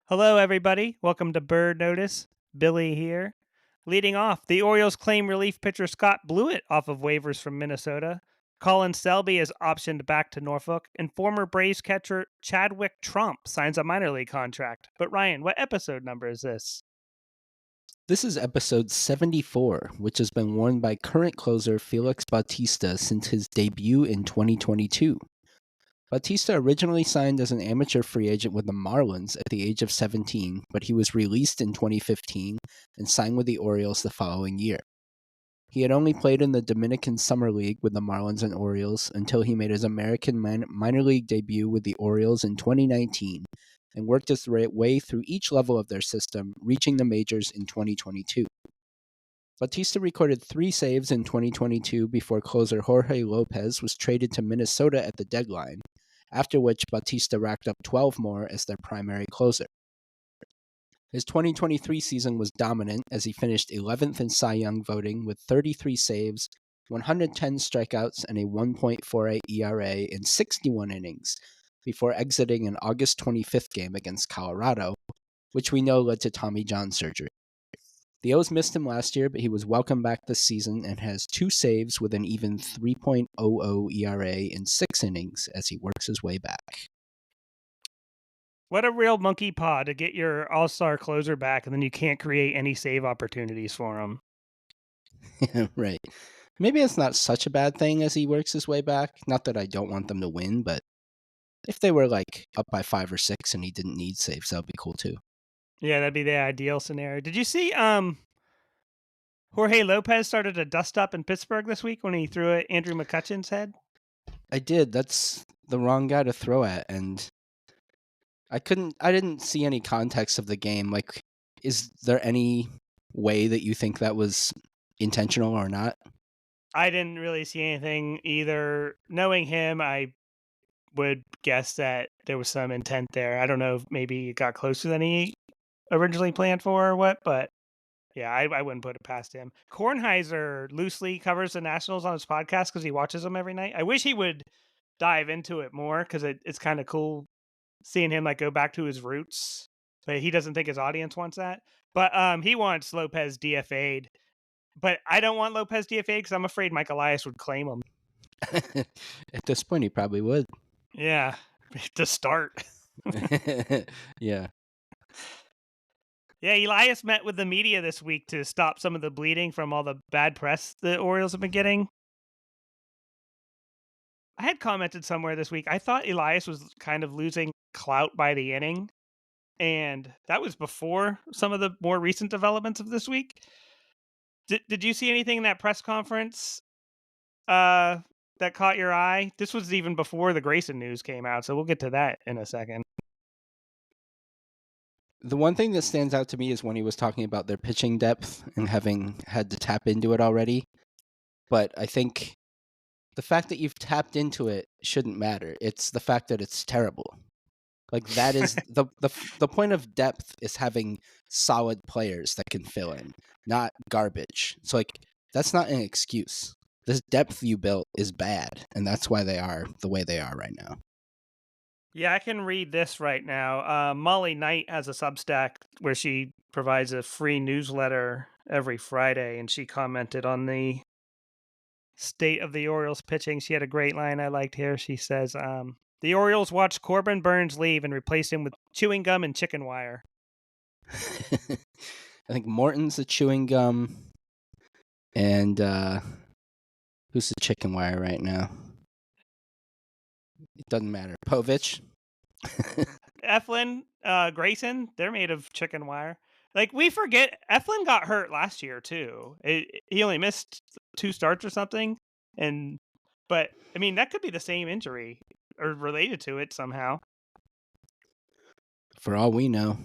Hello, everybody. Welcome to Bird Notice. Billy here. Leading off, the Orioles claim relief pitcher Scott Blewett off of waivers from Minnesota. Colin Selby is optioned back to Norfolk, and former Braves catcher Chadwick Trump signs a minor league contract. But Ryan, what episode number is this? This is episode 74, which has been worn by current closer Felix Bautista since his debut in 2022. Bautista originally signed as an amateur free agent with the Marlins at the age of 17, but he was released in 2015 and signed with the Orioles the following year. He had only played in the Dominican Summer League with the Marlins and Orioles until he made his American minor league debut with the Orioles in 2019 and worked his way through each level of their system, reaching the majors in 2022. Bautista recorded 3 saves in 2022 before closer Jorge Lopez was traded to Minnesota at the deadline, after which Bautista racked up 12 more as their primary closer. His 2023 season was dominant as he finished 11th in Cy Young voting with 33 saves, 110 strikeouts, and a 1.48 ERA in 61 innings, before exiting an August 25th game against Colorado, which we know led to Tommy John surgery. The O's missed him last year, but he was welcomed back this season and has 2 saves with an even 3.00 ERA in 6 innings as he works his way back. What a real monkey paw to get your all-star closer back, and then you can't create any save opportunities for him. Right. Maybe it's not such a bad thing as he works his way back. Not that I don't want them to win, but if they were like up by 5 or 6 and he didn't need saves, that would be cool too. Yeah, that'd be the ideal scenario. Did you see Jorge Lopez started to dust up in Pittsburgh this week when he threw at Andrew McCutchen's head? I did. That's the wrong guy to throw at, and I didn't see any context of the game. Like, is there any way that you think that was intentional or not? I didn't really see anything either. Knowing him, I would guess that there was some intent there. I don't know if maybe it got closer than he originally planned for or what, but yeah, I wouldn't put it past him. Kornheiser loosely covers the Nationals on his podcast because he watches them every night. I wish he would dive into it more because it's kind of cool seeing him like go back to his roots, but he doesn't think his audience wants that. But he wants Lopez DFA'd, but I don't want Lopez DFA'd because I'm afraid Mike Elias would claim him. At this point, he probably would. Yeah, to start. Yeah. Yeah, Elias met with the media this week to stop some of the bleeding from all the bad press the Orioles have been getting. I had commented somewhere this week, I thought Elias was kind of losing clout by the inning, and that was before some of the more recent developments of this week. Did you see anything in that press conference that caught your eye? This was even before the Grayson news came out, so we'll get to that in a second. The one thing that stands out to me is when he was talking about their pitching depth and having had to tap into it already. But I think the fact that you've tapped into it shouldn't matter. It's the fact that it's terrible. Like, that is the point of depth is having solid players that can fill in, not garbage. So, like, that's not an excuse. This depth you built is bad, and that's why they are the way they are right now. Yeah, I can read this right now. Molly Knight has a Substack where she provides a free newsletter every Friday, and she commented on the state of the Orioles pitching. She had a great line I liked here. She says, the Orioles watched Corbin Burns leave and replace him with chewing gum and chicken wire. I think Morton's the chewing gum, and who's the chicken wire right now? It doesn't matter. Povich. Eflin, Grayson, they're made of chicken wire. Like, we forget, Eflin got hurt last year, too. He only missed 2 starts or something. But, I mean, that could be the same injury or related to it somehow. For all we know.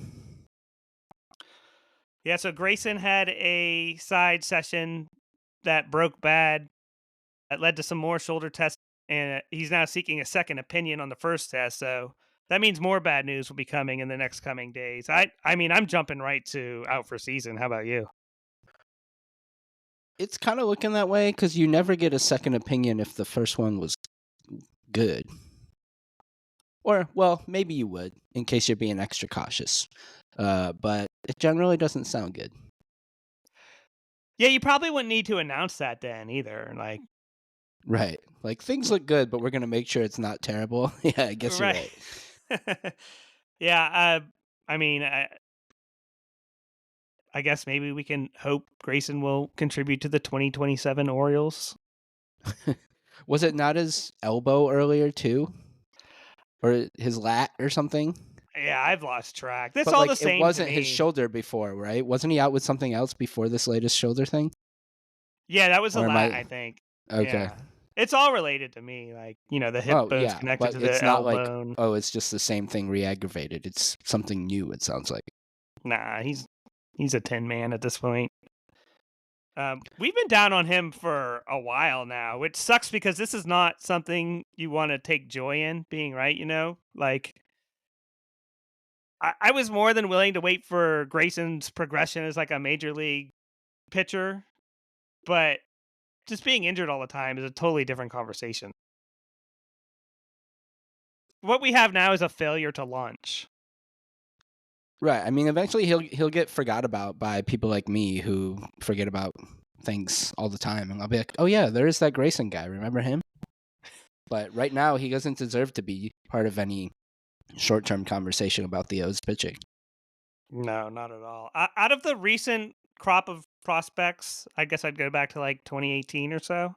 Yeah, so Grayson had a side session that broke bad. That led to some more shoulder tests, and he's now seeking a second opinion on the first test. So that means more bad news will be coming in the next coming days. I mean, I'm jumping right to out for season. How about you? It's kind of looking that way because you never get a second opinion if the first one was good. Or, well, maybe you would, in case you're being extra cautious. But it generally doesn't sound good. Yeah, you probably wouldn't need to announce that then either. Like, Right. Like, things look good, but we're going to make sure it's not terrible. Yeah, I guess you're right. right. Yeah, I mean, I guess maybe we can hope Grayson will contribute to the 2027 Orioles. Was it not his elbow earlier, too? Or his lat or something? Yeah, I've lost track. That's But, all the like, it same to wasn't his me. shoulder before, right? Wasn't he out with something else before this latest shoulder thing? Yeah, that was a Or am lat, I... I think. Okay. Yeah. It's all related to me. Like, the hip Oh, bone's yeah, connected but to it's the not like, elbow. oh, it's just the same thing re-aggravated. It's something new, it sounds like. Nah, he's a tin man at this point. We've been down on him for a while now, which sucks because this is not something you want to take joy in being right, Like, I was more than willing to wait for Grayson's progression as like a major league pitcher, but just being injured all the time is a totally different conversation. What we have now is a failure to launch. Right. I mean, eventually he'll get forgot about by people like me who forget about things all the time, and I'll be like, "Oh yeah, there is that Grayson guy. Remember him?" But right now, he doesn't deserve to be part of any short-term conversation about the O's pitching. No, not at all. Out of the recent crop of prospects, I guess I'd go back to like 2018 or so.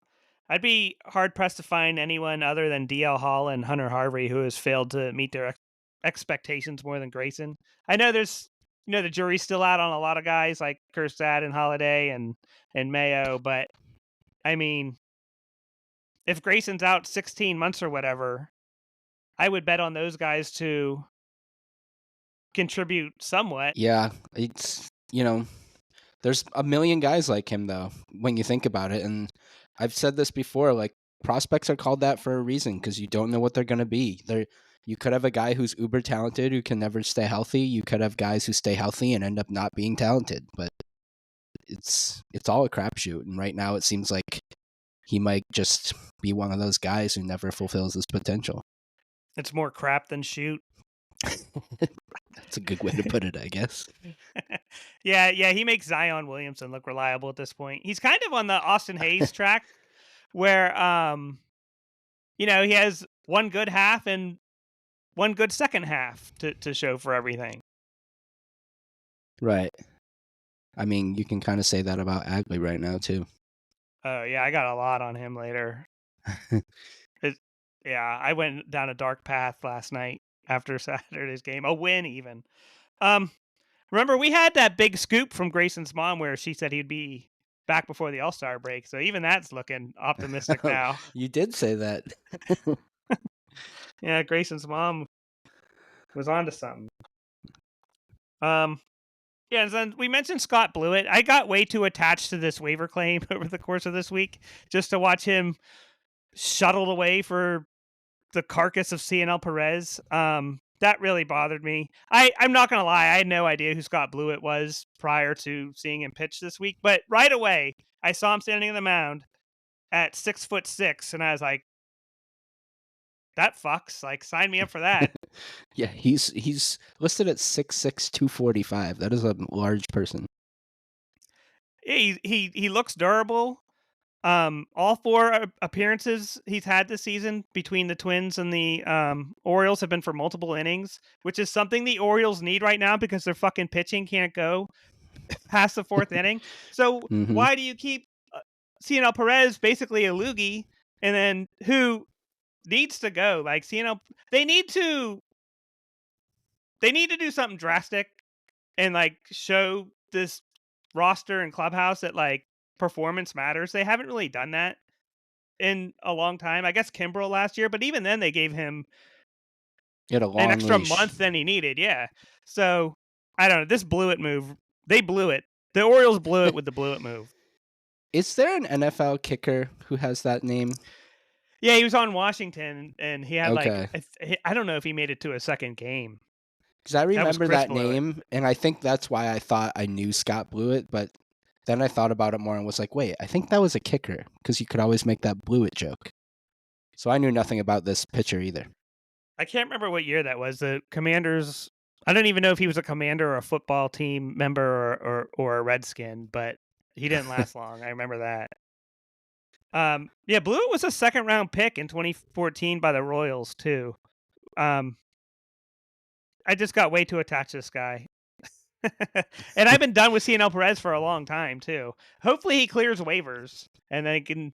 I'd be hard pressed to find anyone other than DL Hall and Hunter Harvey who has failed to meet their expectations more than Grayson. I know there's, the jury's still out on a lot of guys like Kerstad and Holiday and Mayo, but I mean, if Grayson's out 16 months or whatever, I would bet on those guys to contribute somewhat. Yeah, it's there's a million guys like him though when you think about it, and I've said this before. Like prospects are called that for a reason because you don't know what they're gonna be. You could have a guy who's uber talented who can never stay healthy. You could have guys who stay healthy and end up not being talented. But it's all a crapshoot, and right now it seems like he might just be one of those guys who never fulfills his potential. It's more crap than shoot. That's a good way to put it, I guess. Yeah, he makes Zion Williamson look reliable at this point. He's kind of on the Austin Hayes track where he has one good half and one good second half to show for everything. Right. I mean, you can kind of say that about Adley right now too. Oh, yeah, I got a lot on him later. Yeah, I went down a dark path last night after Saturday's game. A win even. Remember we had that big scoop from Grayson's mom where she said he'd be back before the All-Star break. So even that's looking optimistic now. You did say that. Yeah, Grayson's mom was onto something. Yeah, and then we mentioned Scott Blewett. I got way too attached to this waiver claim over the course of this week just to watch him shuttled away for the carcass of CNL Perez. That really bothered me. I'm not going to lie. I had no idea who Scott Blewett was prior to seeing him pitch this week. But right away, I saw him standing on the mound at 6'6", and I was like, that fucks. Like, sign me up for that. Yeah, he's listed at 6'6", 245. That is a large person. He looks durable. All four appearances he's had this season between the Twins and the Orioles have been for multiple innings, which is something the Orioles need right now because their fucking pitching can't go past the fourth inning. So why do you keep CNL Perez basically a loogie, and then who needs to go? Like CNL, they need to do something drastic and like show this roster and clubhouse that like performance matters. They haven't really done that in a long time. I guess Kimbrel last year, but even then they gave him an extra leash. month than he needed. Yeah. So I don't know. This Blewett move, they blew it. The Orioles blew it with the Blewett move. Is there an NFL kicker who has that name? Yeah, he was on Washington, and he had Okay. I don't know if he made it to a second game. Because I remember that Blewett. name, and I think that's why I thought I knew Scott Blewett, but then I thought about it more and was like, wait, I think that was a kicker, because you could always make that Blewett joke. So I knew nothing about this pitcher either. I can't remember what year that was. The Commanders. I don't even know if he was a Commander or a football team member or a Redskin, but he didn't last long. I remember that. Yeah, Blewett was a second round pick in 2014 by the Royals too. I just got way too attached to this guy. And I've been done with CNL Perez for a long time too. Hopefully he clears waivers and I can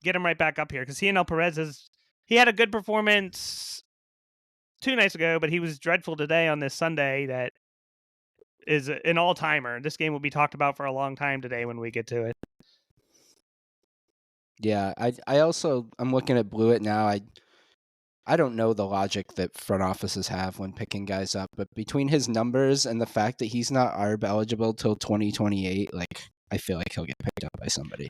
get him right back up here because CNL Perez he had a good performance 2 nights ago, but he was dreadful today on this Sunday. That is an all timer. This game will be talked about for a long time today when we get to it. Yeah, I'm looking at Blewett now. I don't know the logic that front offices have when picking guys up, but between his numbers and the fact that he's not ARB eligible till 2028, like I feel like he'll get picked up by somebody.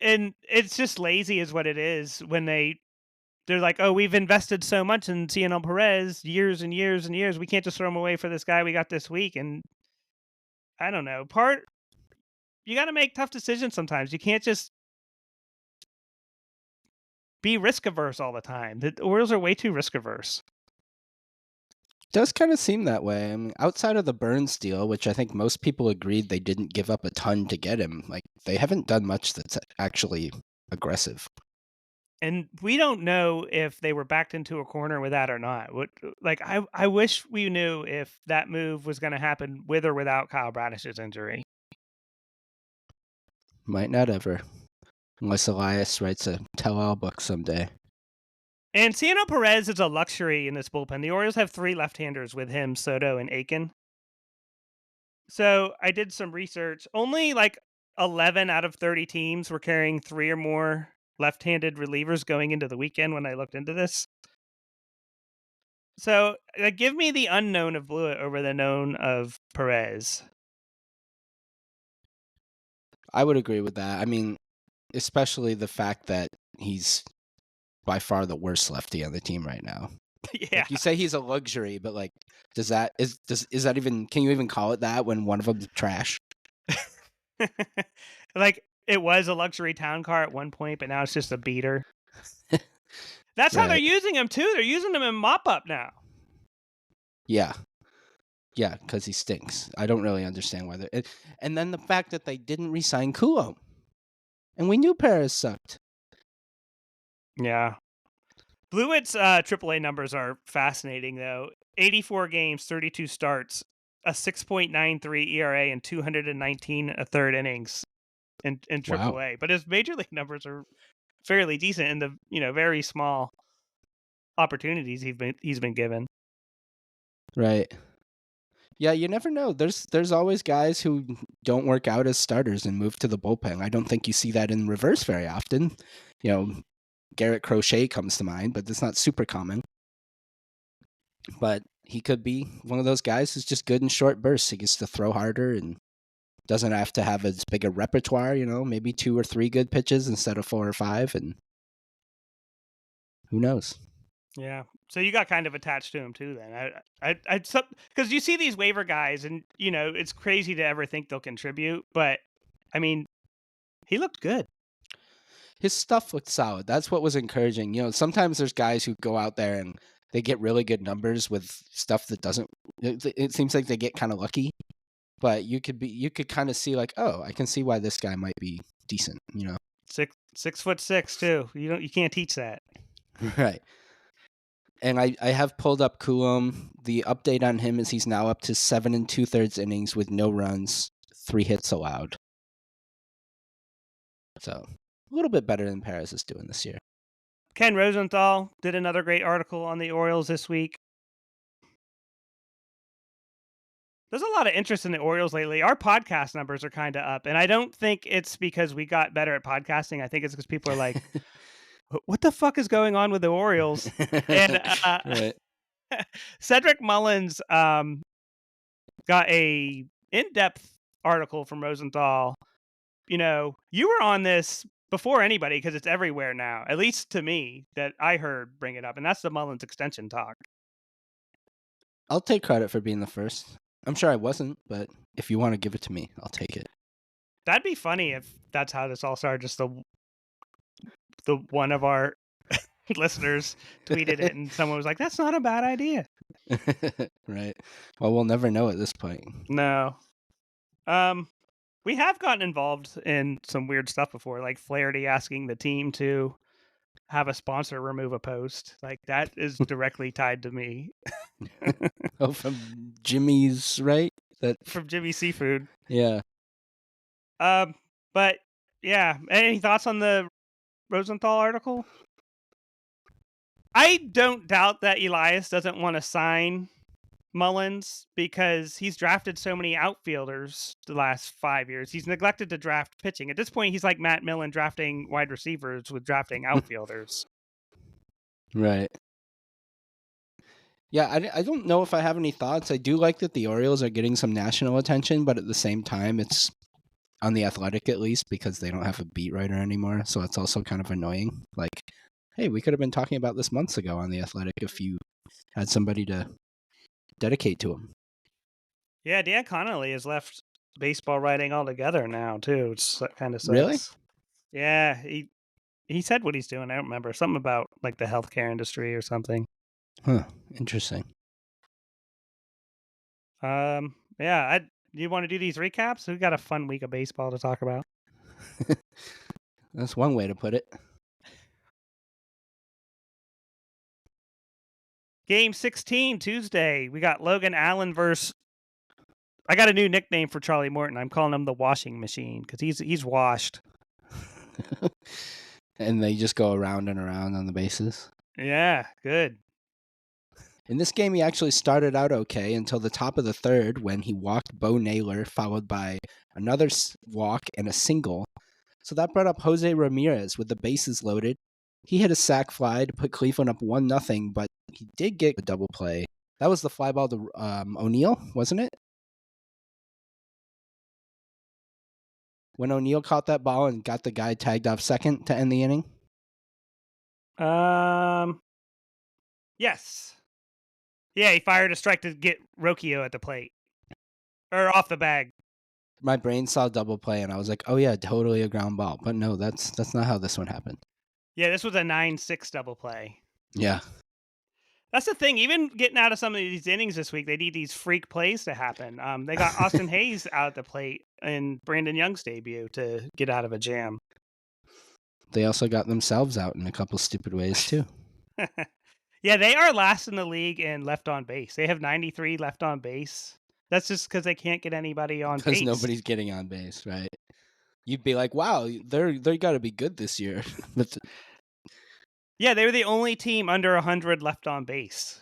And it's just lazy is what it is when they're like, oh, we've invested so much in CNL Perez years and years and years. We can't just throw him away for this guy we got this week. And I don't know. You got to make tough decisions sometimes. You can't just be risk averse all the time. The Orioles are way too risk averse. Does kind of seem that way. I mean, outside of the Burns deal, which I think most people agreed they didn't give up a ton to get him, like they haven't done much that's actually aggressive. And we don't know if they were backed into a corner with that or not. I wish we knew if that move was going to happen with or without Kyle Bradish's injury. Might not ever, unless Elias writes a tell-all book someday. And CNL Perez is a luxury in this bullpen. The Orioles have 3 left-handers with him, Soto, and Aiken. So I did some research. Only like 11 out of 30 teams were carrying 3 or more left-handed relievers going into the weekend when I looked into this. So give me the unknown of Blewett over the known of Perez. I would agree with that. I mean, especially the fact that he's by far the worst lefty on the team right now. Yeah. Like you say he's a luxury, but like is that even, can you even call it that when one of them's trash? Like it was a luxury town car at one point, but now it's just a beater. That's how they're using him too. They're using him in mop-up now. Yeah. Yeah, because he stinks. I don't really understand why they're... And then the fact that they didn't re-sign Coulomb. And we knew Perez sucked. Yeah. Blewett's AAA numbers are fascinating, though. 84 games, 32 starts, a 6.93 ERA, and 219 1/3 innings in AAA. Wow. But his major league numbers are fairly decent in the very small opportunities he's been given. Right. Yeah, you never know. There's always guys who don't work out as starters and move to the bullpen. I don't think you see that in reverse very often. Garrett Crochet comes to mind, but that's not super common. But he could be one of those guys who's just good in short bursts. He gets to throw harder and doesn't have to have as big a repertoire, maybe 2 or 3 good pitches instead of 4 or 5, and who knows? Yeah. So you got kind of attached to him too then. Because you see these waiver guys and, it's crazy to ever think they'll contribute, but I mean, he looked good. His stuff looked solid. That's what was encouraging. Sometimes there's guys who go out there and they get really good numbers with stuff that doesn't, it seems like they get kind of lucky, but you could kind of see like, oh, I can see why this guy might be decent, 6'6" too. You can't teach that. Right. And I have pulled up Coulomb. The update on him is he's now up to 7 2/3 innings with no runs, 3 hits allowed. So a little bit better than Perez is doing this year. Ken Rosenthal did another great article on the Orioles this week. There's a lot of interest in the Orioles lately. Our podcast numbers are kind of up, and I don't think it's because we got better at podcasting. I think it's because people are like, what the fuck is going on with the Orioles? And right. Cedric Mullins got a in-depth article from Rosenthal. You were on this before anybody because it's everywhere now, at least to me, that I heard bring it up, and that's the Mullins extension talk. I'll take credit for being the first. I'm sure I wasn't, but if you want to give it to me, I'll take it. That'd be funny if that's how this all started, just the one of our listeners tweeted it, and someone was like, "That's not a bad idea." Right. Well, we'll never know at this point. No. We have gotten involved in some weird stuff before, like Flaherty asking the team to have a sponsor remove a post. Like that is directly tied to me. Oh, from Jimmy's, right? That From Jimmy Seafood. yeah. But yeah, any thoughts on the Rosenthal article? I don't doubt that Elias doesn't want to sign Mullins because he's drafted so many outfielders the last 5 years. He's neglected to draft pitching. At this point, he's like Matt Millen drafting wide receivers with drafting outfielders. Right. Yeah, I don't know if I have any thoughts. I do like that the Orioles are getting some national attention, but at the same time, it's on The Athletic at least because they don't have a beat writer anymore. So it's also kind of annoying. Like, hey, we could have been talking about this months ago on The Athletic if you had somebody to dedicate to him. Yeah, Dan Connolly has left baseball writing altogether now too. It's kind of sucks. Really? Yeah, he said what he's doing. I don't remember, something about like the healthcare industry or something. Huh. Interesting. Yeah, you want to do these recaps? We've got a fun week of baseball to talk about. That's one way to put it. Game 16, Tuesday. We got Logan Allen versus... I got a new nickname for Charlie Morton. I'm calling him the washing machine because he's washed. And they just go around and around on the bases. Yeah, good. In this game, he actually started out okay until the top of the third when he walked Bo Naylor, followed by another walk and a single. So that brought up Jose Ramirez with the bases loaded. He hit a sac fly to put Cleveland up 1-0, but he did get a double play. That was the fly ball to O'Neill, wasn't it? When O'Neill caught that ball and got the guy tagged off second to end the inning? Yes. Yeah, he fired a strike to get Rocchio at the plate. Or off the bag. My brain saw double play, and I was like, oh yeah, totally a ground ball. But no, that's not how this one happened. Yeah, this was a 9-6 double play. Yeah. That's the thing. Even getting out of some of these innings this week, they need these freak plays to happen. They got Austin Hayes out at the plate in Brandon Young's debut to get out of a jam. They also got themselves out in a couple stupid ways, too. Yeah, they are last in the league in left on base. They have 93 left on base. That's just because they can't get anybody on base. Because nobody's getting on base, right? You'd be like, wow, they got to be good this year. But yeah, they were the only team under 100 left on base.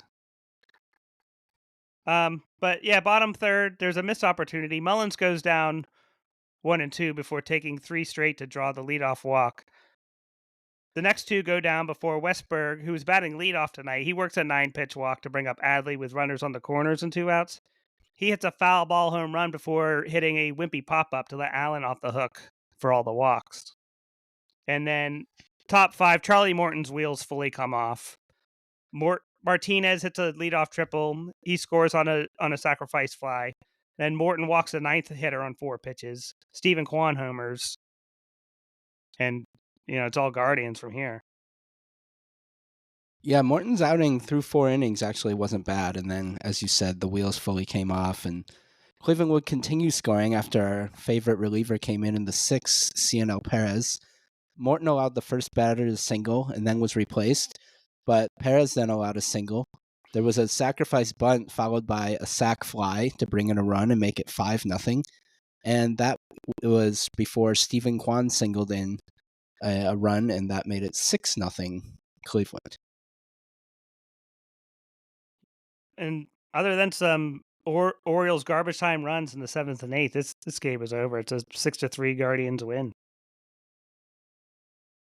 But yeah, bottom third, there's a missed opportunity. Mullins goes down 1-2 before taking 3 straight to draw the leadoff walk. The next 2 go down before Westberg, who was batting leadoff tonight. He works a 9-pitch walk to bring up Adley with runners on the corners and 2 outs. He hits a foul ball home run before hitting a wimpy pop-up to let Allen off the hook for all the walks. And then top 5, Charlie Morton's wheels fully come off. Martinez hits a leadoff triple. He scores on a sacrifice fly. Then Morton walks the 9th hitter on 4 pitches. Stephen Kwan homers. And, it's all Guardians from here. yeah, Morton's outing through 4 innings actually wasn't bad. And then, as you said, the wheels fully came off. And Cleveland would continue scoring after our favorite reliever came in the 6th, CNL Perez. Morton allowed the first batter to single and then was replaced. But Perez then allowed a single. There was a sacrifice bunt followed by a sac fly to bring in a run and make it 5-0. And that was before Stephen Kwan singled in a run, and that made it 6-0 Cleveland. And other than some Orioles garbage time runs in the 7th and 8th, this game is over. It's a 6-3 Guardians win.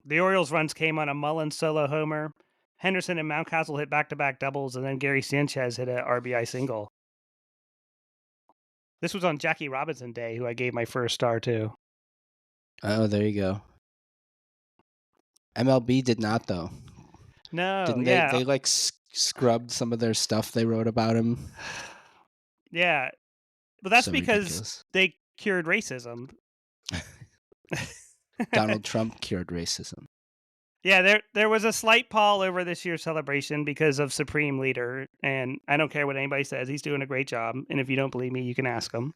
The Orioles runs came on a Mullins solo homer. Henderson and Mountcastle hit back-to-back doubles, and then Gary Sanchez hit an RBI single. This was on Jackie Robinson Day, who I gave my first star to. Oh, there you go. MLB did not, though. No, Didn't they? yeah. They like scrubbed some of their stuff they wrote about him. Yeah, but that's So because ridiculous. they cured racism. Donald Trump cured racism. Yeah, there was a slight pall over this year's celebration because of Supreme Leader, and I don't care what anybody says. He's doing a great job, and if you don't believe me, you can ask him.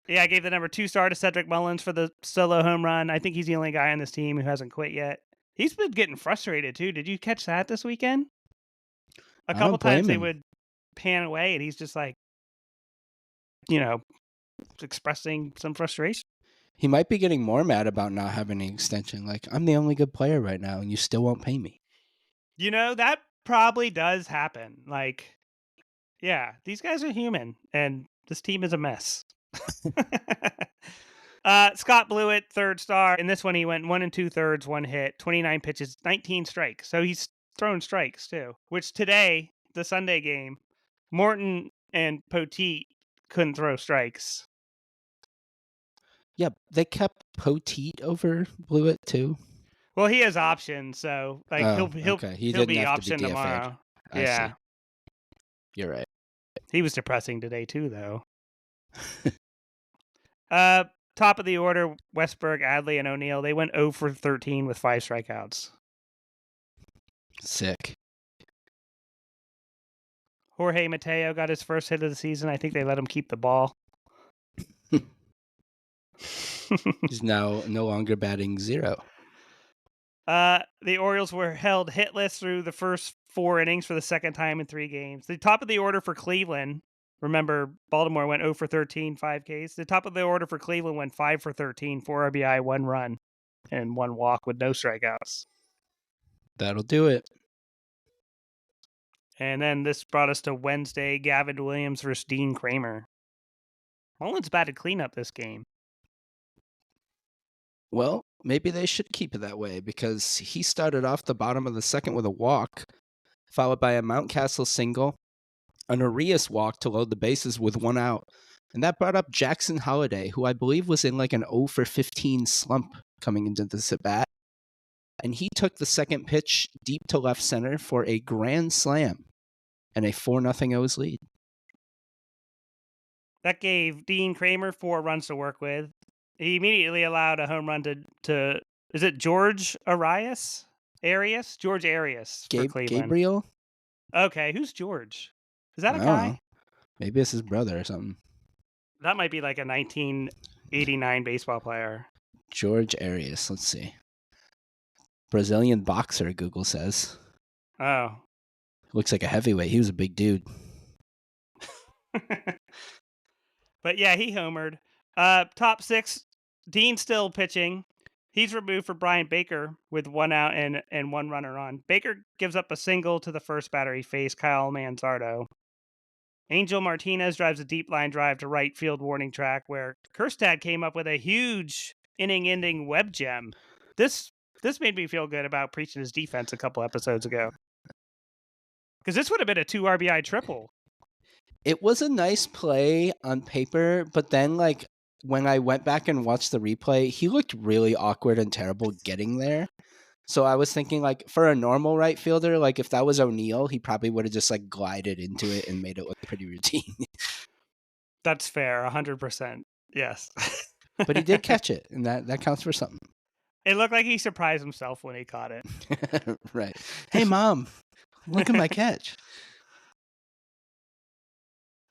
Yeah, I gave the number 2 star to Cedric Mullins for the solo home run. I think he's the only guy on this team who hasn't quit yet. He's been getting frustrated too. Did you catch that this weekend? A I couple don't blame times they him. would pan away, and he's just like, you know, expressing some frustration. He might be getting more mad about not having an extension. Like, I'm the only good player right now, and you still won't pay me. That probably does happen. Like, yeah, these guys are human, and this team is a mess. Scott Blewett, 3rd star. In this one, he went 1 2/3, 1 hit, 29 pitches, 19 strikes. So he's thrown strikes too. Which today, the Sunday game, Morton and Poteet couldn't throw strikes. Yeah, they kept Poteet over Blewett too. Well, he has options, so like okay. He he'll didn't be have to be optioned DFA'd. tomorrow. I Yeah, see. You're right. he was depressing today too, though. Top of the order: Westberg, Adley, and O'Neill. They went 0 for 13 with 5 strikeouts. Sick. Jorge Mateo got his first hit of the season. I think they let him keep the ball. He's now no longer batting 0. The Orioles were held hitless through the first 4 innings for the second time in 3 games. The top of the order for Cleveland. Remember, Baltimore went 0 for 13, 5 Ks. The top of the order for Cleveland went 5 for 13, 4 RBI, 1 run, and 1 walk with no strikeouts. That'll do it. And then this brought us to Wednesday, Gavin Williams versus Dean Kramer. Mullins batted cleanup this game. Well, maybe they should keep it that way because he started off the bottom of the second with a walk, followed by a Mountcastle single, an Arias walk to load the bases with 1 out. And that brought up Jackson Holliday, who I believe was in like an 0 for 15 slump coming into this at bat. And he took the second pitch deep to left center for a grand slam and a 4-0 O's lead. That gave Dean Kramer 4 runs to work with. He immediately allowed a home run to is it George Arias? George Arias for Cleveland. Gabriel? Okay, who's George? Is that a I guy? don't know. Maybe it's his brother or something. That might be like a 1989 baseball player. George Arias. Let's see. Brazilian boxer, Google says. Oh. Looks like a heavyweight. He was a big dude. But yeah, he homered. Top 6, Dean still pitching. He's removed for Brian Baker with 1 out and 1 runner on. Baker gives up a single to the first batter he faced, Kyle Manzardo. Angel Martinez drives a deep line drive to right field warning track where Kjerstad came up with a huge inning-ending web gem. This made me feel good about preaching his defense a couple episodes ago. Because this would have been a 2 RBI triple. It was a nice play on paper, but then like when I went back and watched the replay, he looked really awkward and terrible getting there. So I was thinking like for a normal right fielder, like if that was O'Neill, he probably would have just like glided into it and made it look pretty routine. That's fair, 100%. Yes. But he did catch it, and that counts for something. It looked like he surprised himself when he caught it. Right. Hey, Mom, look at my catch.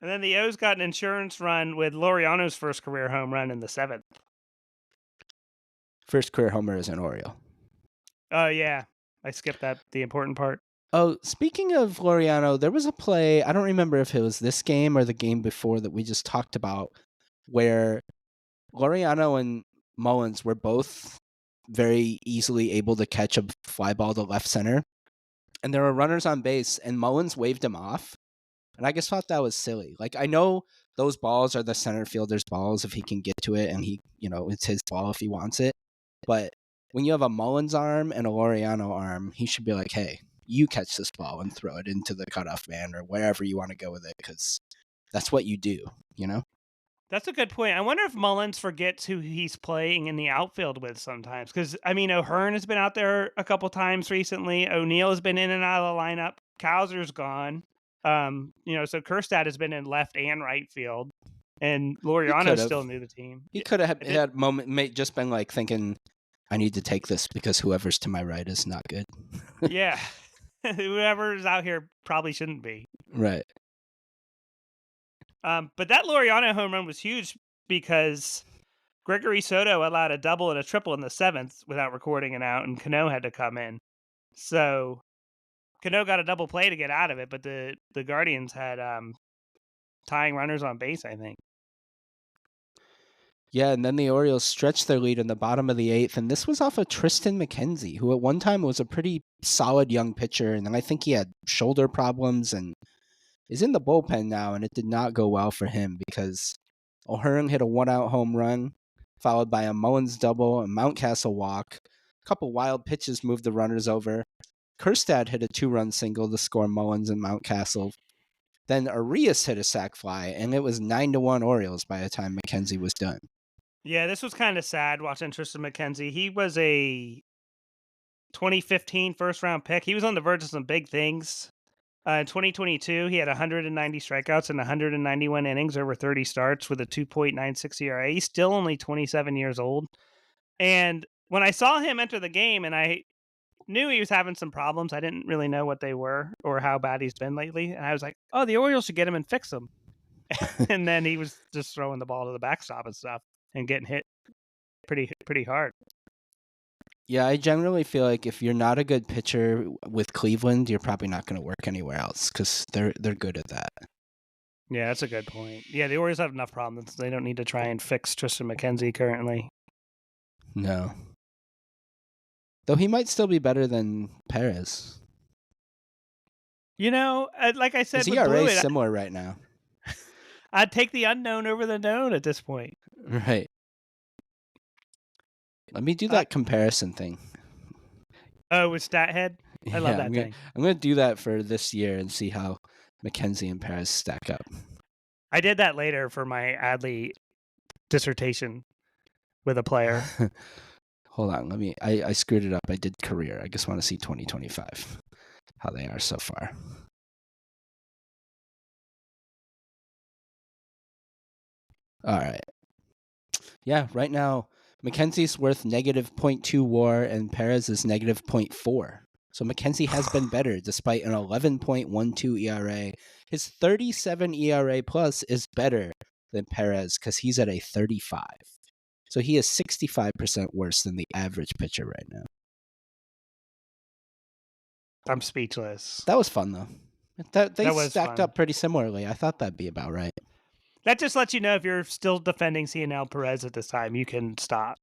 And then the O's got an insurance run with Laureano's first career home run in the 7th. First career homer is an Oriole. Oh, yeah. I skipped the important part. Oh, speaking of Laureano, there was a play, I don't remember if it was this game or the game before that we just talked about, where Laureano and Mullins were both very easily able to catch a fly ball to left center. And there were runners on base, and Mullins waved him off. And I just thought that was silly. Like, I know those balls are the center fielder's balls if he can get to it, and he, it's his ball if he wants it. But when you have a Mullins arm and a Laureano arm, he should be like, hey, you catch this ball and throw it into the cutoff man or wherever you want to go with it, because that's what you do, That's a good point. I wonder if Mullins forgets who he's playing in the outfield with sometimes. Because, O'Hearn has been out there a couple times recently. O'Neill has been in and out of the lineup. Kowser's gone. So Kjerstad has been in left and right field. And Laureano still knew the team. He could have had a moment, just been like thinking, I need to take this because whoever's to my right is not good. Yeah. Whoever's out here probably shouldn't be. Right. But that Laureano home run was huge because Gregory Soto allowed a double and a triple in the 7th without recording an out, and Cano had to come in. So Cano got a double play to get out of it, but the Guardians had tying runners on base, I think. Yeah, and then the Orioles stretched their lead in the bottom of the 8th, and this was off of Tristan McKenzie, who at one time was a pretty solid young pitcher, and then I think he had shoulder problems and is in the bullpen now, and it did not go well for him because O'Hearn hit a one-out home run, followed by a Mullins double, a Mountcastle walk. A couple wild pitches moved the runners over. Kerstad hit a 2-run single to score Mullins and Mountcastle. Then Arias hit a sac fly, and it was 9-1 Orioles by the time McKenzie was done. Yeah, this was kind of sad watching Tristan McKenzie. He was a 2015 first-round pick. He was on the verge of some big things. In 2022, he had 190 strikeouts and 191 innings over 30 starts with a 2.96 ERA. He's still only 27 years old. And when I saw him enter the game and I knew he was having some problems, I didn't really know what they were or how bad he's been lately. And I was like, oh, the Orioles should get him and fix him. And then he was just throwing the ball to the backstop and stuff and getting hit pretty hard. Yeah, I generally feel like if you're not a good pitcher with Cleveland, you're probably not going to work anywhere else because they're good at that. Yeah, that's a good point. Yeah, the Orioles have enough problems. They don't need to try and fix Tristan McKenzie currently. No. Though he might still be better than Perez. You know, like I said, his ERA is similar right now. I'd take the unknown over the known at this point. Right. Let me do that comparison thing. Oh, with StatHead? I love that thing. I'm going to do that for this year and see how McKenzie and Perez stack up. I did that later for my Adley dissertation with a player. Hold on. I screwed it up. I did career. I just want to see 2025, how they are so far. All right. Yeah, right now, McKenzie's worth negative 0.2 WAR and Perez is negative 0.4. So McKenzie has been better despite an 11.12 ERA. His 37 ERA plus is better than Perez because he's at a 35. So he is 65% worse than the average pitcher right now. I'm speechless. That was fun, though. They stacked fun. up pretty similarly. I thought that'd be about right. That just lets you know if you're still defending Cionel Perez at this time, you can stop.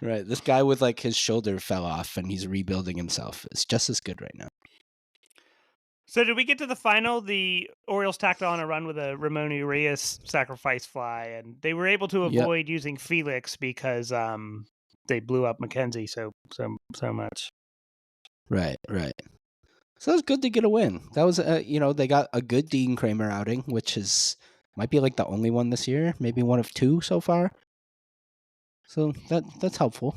Right. This guy with like his shoulder fell off and he's rebuilding himself is just as good right now. So did we get to the final? The Orioles tacked on a run with a Ramon Urias sacrifice fly, and they were able to avoid using Felix because they blew up McKenzie so much. Right. So it was good to get a win. That was, they got a good Dean Kramer outing, which might be like the only one this year, maybe one of 2 so far. So that's helpful.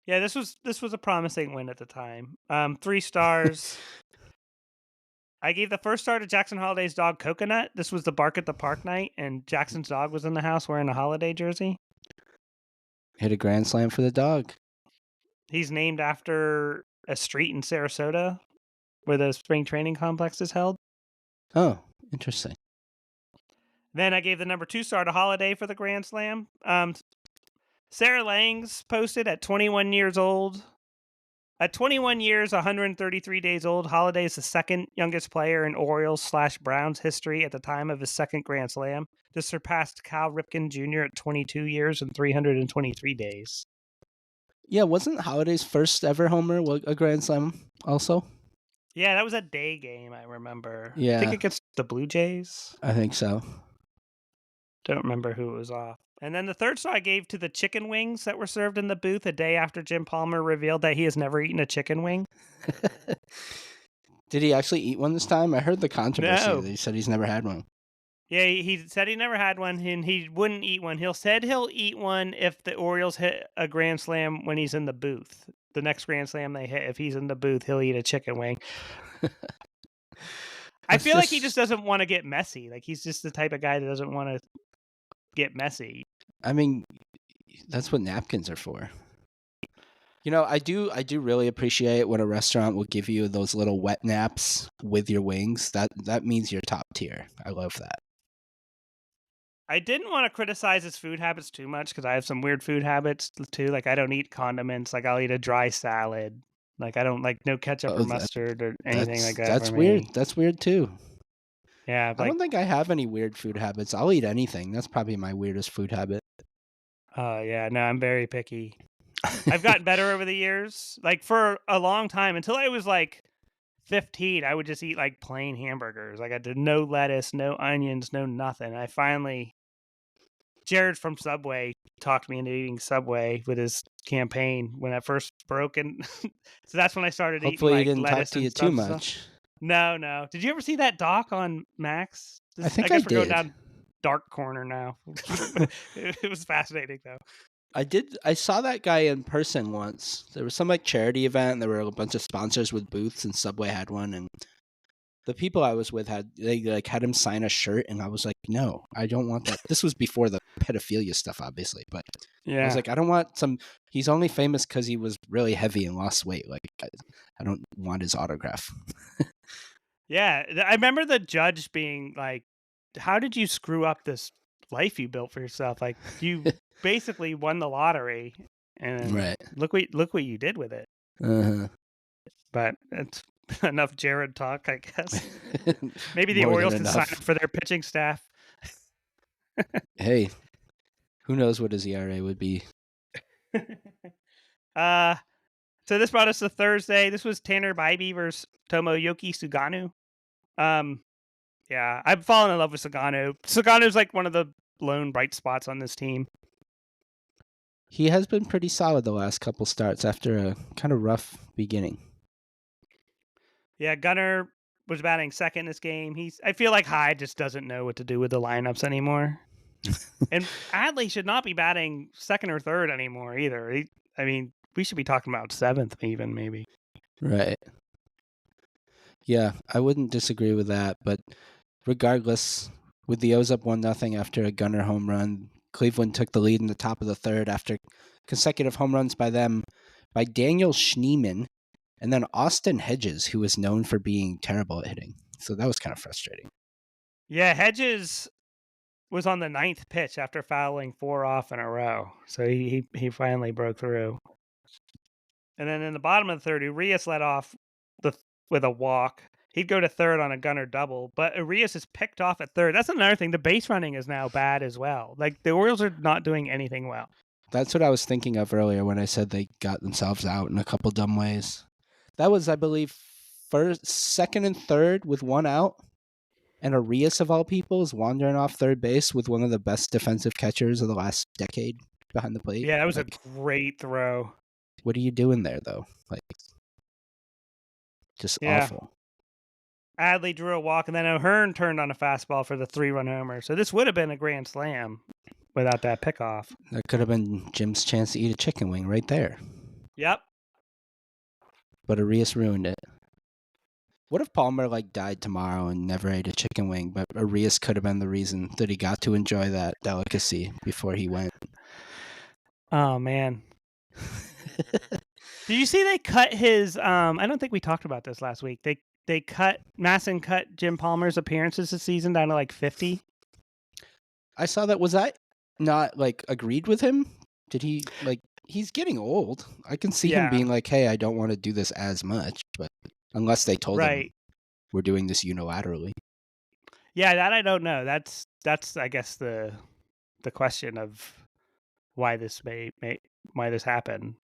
Yeah, this was a promising win at the time. 3 stars. I gave the first star to Jackson Holiday's dog Coconut. This was the Bark at the Park night, and Jackson's dog was in the house wearing a Holiday jersey. Hit a grand slam for the dog. He's named after a street in Sarasota where the spring training complex is held. Oh, interesting. Then I gave the number 2 star to Holiday for the grand slam. Sarah Langs posted at 21 years old. At 21 years, 133 days old, Holiday is the second youngest player in Orioles/Browns history at the time of his second grand slam. This surpassed Cal Ripken Jr. at 22 years and 323 days. Yeah, wasn't Holiday's first ever homer a grand slam also? Yeah, that was a day game, I remember. Yeah. I think against the Blue Jays. I think so. Don't remember who it was off. And then the third star I gave to the chicken wings that were served in the booth a day after Jim Palmer revealed that he has never eaten a chicken wing. Did he actually eat one this time? I heard the controversy. No. He said he's never had one. Yeah, he said he never had one, and he wouldn't eat one. He'll eat one if the Orioles hit a grand slam when he's in the booth. The next grand slam they hit, if he's in the booth, he'll eat a chicken wing. I feel like he just doesn't want to get messy. Like he's just the type of guy that doesn't want to get messy. I mean, that's what napkins are for. I do really appreciate when a restaurant will give you those little wet naps with your wings. That means you're top tier. I love that. I didn't want to criticize his food habits too much because I have some weird food habits too. Like I don't eat condiments. Like I'll eat a dry salad. Like I don't like no ketchup or Oh, mustard or anything like that that's for weird. me. That's weird too. Yeah, I like don't think I have any weird food habits. I'll eat anything. That's probably my weirdest food habit. yeah, no, I'm very picky. I've gotten better over the years. Like for a long time until I was like 15, I would just eat like plain hamburgers. Like I did no lettuce, no onions, no nothing. Jared from Subway talked me into eating Subway with his campaign when that first broke, and so that's when I started eating Hopefully, he like didn't talk lettuce to and you too stuff. So. much. No. Did you ever see that doc on Max? I think I I guess we're going did. down dark corner now. It was fascinating though. I did. I saw that guy in person once. There was some like charity event. And there were a bunch of sponsors with booths, and Subway had one. And the people I was with had him sign a shirt, and I was like, no, I don't want that. This was before the pedophilia stuff, obviously, but I was like, I don't want some. He's only famous because he was really heavy and lost weight. Like, I don't want his autograph. Yeah, I remember the judge being like, "How did you screw up this life you built for yourself? Like you basically won the lottery, and Right. look what you did with it." Uh-huh. But it's enough Jared talk, I guess. Maybe the More than Orioles can sign enough. up for their pitching staff. Hey, who knows what his ERA would be? So this brought us to Thursday. This was Tanner Bybee versus Tomoyuki Suganu. Yeah, I've fallen in love with Suganu. Suganu's like one of the lone bright spots on this team. He has been pretty solid the last couple starts after a kind of rough beginning. Yeah, Gunnar was batting second this game. I feel like Hyde just doesn't know what to do with the lineups anymore. And Adley should not be batting second or third anymore either. We should be talking about seventh even, maybe. Right. Yeah, I wouldn't disagree with that, but regardless, with the O's up 1-0 after a Gunnar home run, Cleveland took the lead in the top of the third after consecutive home runs by Daniel Schneemann, and then Austin Hedges, who was known for being terrible at hitting. So that was kind of frustrating. Yeah, Hedges was on the ninth pitch after fouling 4 off in a row. So he finally broke through. And then in the bottom of the third, Urias led off with a walk. He'd go to third on a Gunnar double, but Urias is picked off at third. That's another thing. The base running is now bad as well. Like the Orioles are not doing anything well. That's what I was thinking of earlier when I said they got themselves out in a couple dumb ways. That was, I believe, second and third with 1 out. And Urias, of all people, is wandering off third base with one of the best defensive catchers of the last decade behind the plate. Yeah, that was a great throw. What are you doing there, though? Like, just awful. Adley drew a walk, and then O'Hearn turned on a fastball for the 3-run homer. So this would have been a grand slam without that pickoff. That could have been Jim's chance to eat a chicken wing right there. Yep. But Urias ruined it. What if Palmer died tomorrow and never ate a chicken wing, but Urias could have been the reason that he got to enjoy that delicacy before he went? Oh, man. Did you see they cut his I don't think we talked about this last week. Masson cut Jim Palmer's appearances this season down to 50. I saw that. Was I not agreed with him? Did he he's getting old. I can see him being hey, I don't want to do this as much, but unless they told him we're doing this unilaterally. Yeah, that I don't know. That's I guess the question of why this why this happened.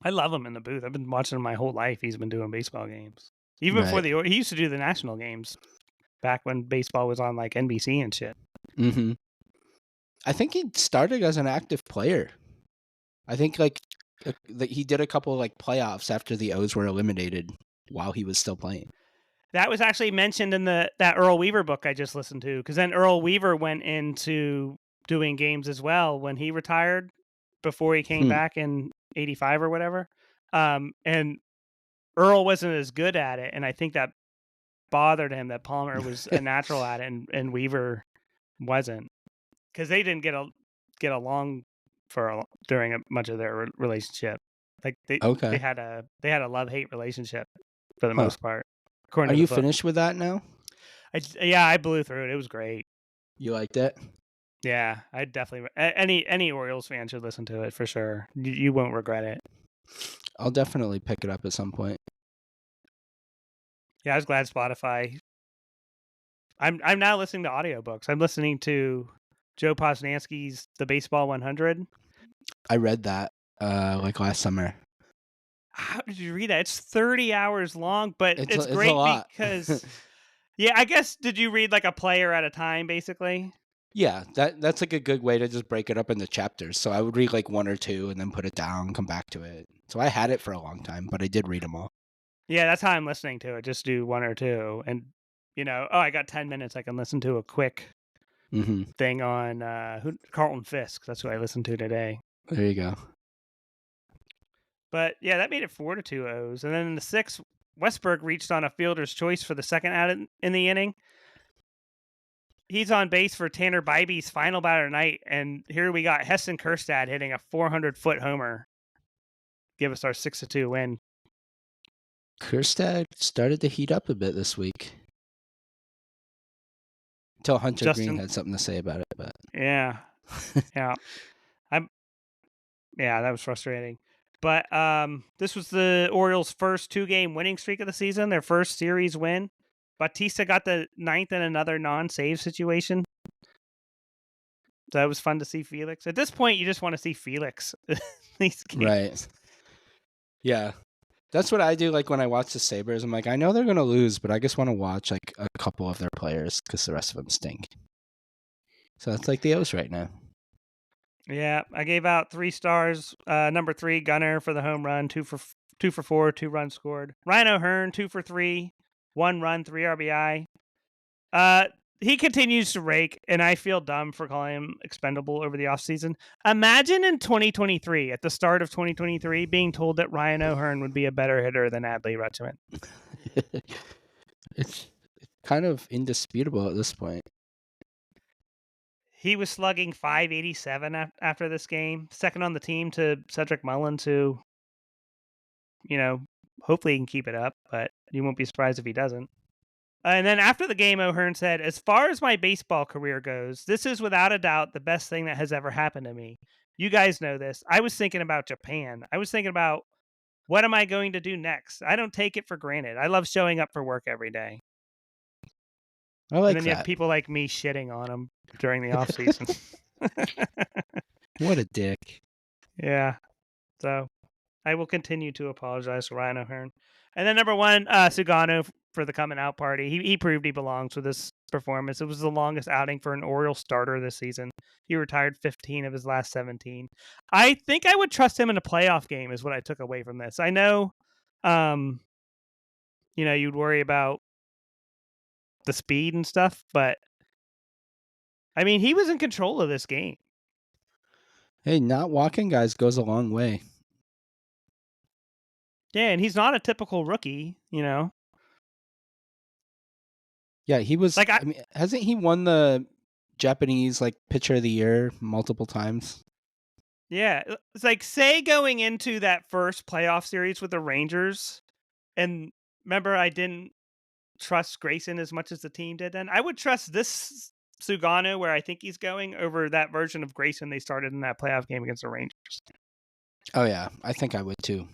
I love him in the booth. I've been watching him my whole life. He's been doing baseball games. Even before he used to do the national games back when baseball was on NBC and shit. Mm-hmm. I think he started as an active player. I think he did a couple playoffs after the O's were eliminated while he was still playing. That was actually mentioned in that Earl Weaver book I just listened to, because then Earl Weaver went into doing games as well when he retired before he came back in 85 or whatever. And Earl wasn't as good at it, and I think that bothered him that Palmer was a natural at it and Weaver wasn't, because they didn't get along during much of their relationship. Like they Okay. had a love-hate relationship for the Huh. most part. According Are to you the book. finished with that now? I blew through it. It was great. You liked it? Yeah, I definitely any Orioles fan should listen to it for sure. You won't regret it. I'll definitely pick it up at some point. Yeah, I was glad Spotify. I'm now listening to audiobooks. I'm listening to Joe Posnanski's The Baseball 100. I read that like last summer. How did you read that? It's 30 hours long, but it's a great lot. because yeah, I guess did you read like a player at a time basically? Yeah, that's like a good way to just break it up into chapters. So I would read like one or two and then put it down, come back to it. So I had it for a long time, but I did read them all. Yeah, that's how I'm listening to it. Just do one or two and I got 10 minutes I can listen to a quick thing on Carlton Fisk. That's who I listened to today. There you go. But yeah, that made it 4-2 O's. And then in the sixth, Westberg reached on a fielder's choice for the second out in the inning. He's on base for Tanner Bybee's final batter tonight, and here we got Heston Kjerstad hitting a 400-foot homer. Give us our 6-2 win. Kjerstad started to heat up a bit this week. Until Hunter Green had something to say about it, but yeah. Yeah. That was frustrating. But this was the Orioles' first 2-game winning streak of the season, their first series win. Bautista got the ninth in another non-save situation. So that was fun to see Felix. At this point, you just want to see Felix. These games. Right. Yeah. That's what I do like when I watch the Sabres. I'm like, I know they're going to lose, but I just want to watch like a couple of their players because the rest of them stink. So that's like the O's right now. Yeah, I gave out 3 stars. Number 3, Gunner for the home run, 2 for 4, 2 runs scored. Ryan O'Hearn, 2 for 3, 1 run, 3 RBI. He continues to rake, and I feel dumb for calling him expendable over the offseason. Imagine in 2023, at the start of 2023, being told that Ryan O'Hearn would be a better hitter than Adley Rutschman. It's kind of indisputable at this point. He was slugging .587 after this game, second on the team to Cedric Mullins, who, hopefully he can keep it up, but you won't be surprised if he doesn't. And then after the game, O'Hearn said, "As far as my baseball career goes, this is without a doubt the best thing that has ever happened to me. You guys know this. I was thinking about Japan. I was thinking about what am I going to do next? I don't take it for granted. I love showing up for work every day." I like and then that. You have people like me shitting on him during the off season. What a dick. Yeah. So I will continue to apologize to Ryan O'Hearn. And then number 1, Sugano for the coming out party. He proved he belongs with this performance. It was the longest outing for an Oriole starter this season. He retired 15 of his last 17. I think I would trust him in a playoff game is what I took away from this. I know, you'd worry about the speed and stuff, but I mean, he was in control of this game. Hey, not walking guys goes a long way. Yeah, and he's not a typical rookie, Yeah, he was. Like I mean, hasn't he won the Japanese pitcher of the year multiple times? Yeah, it's like, say going into that first playoff series with the Rangers, and remember I didn't trust Grayson as much as the team did then. I would trust this Sugano where I think he's going over that version of Grayson they started in that playoff game against the Rangers. Oh yeah, I think I would too.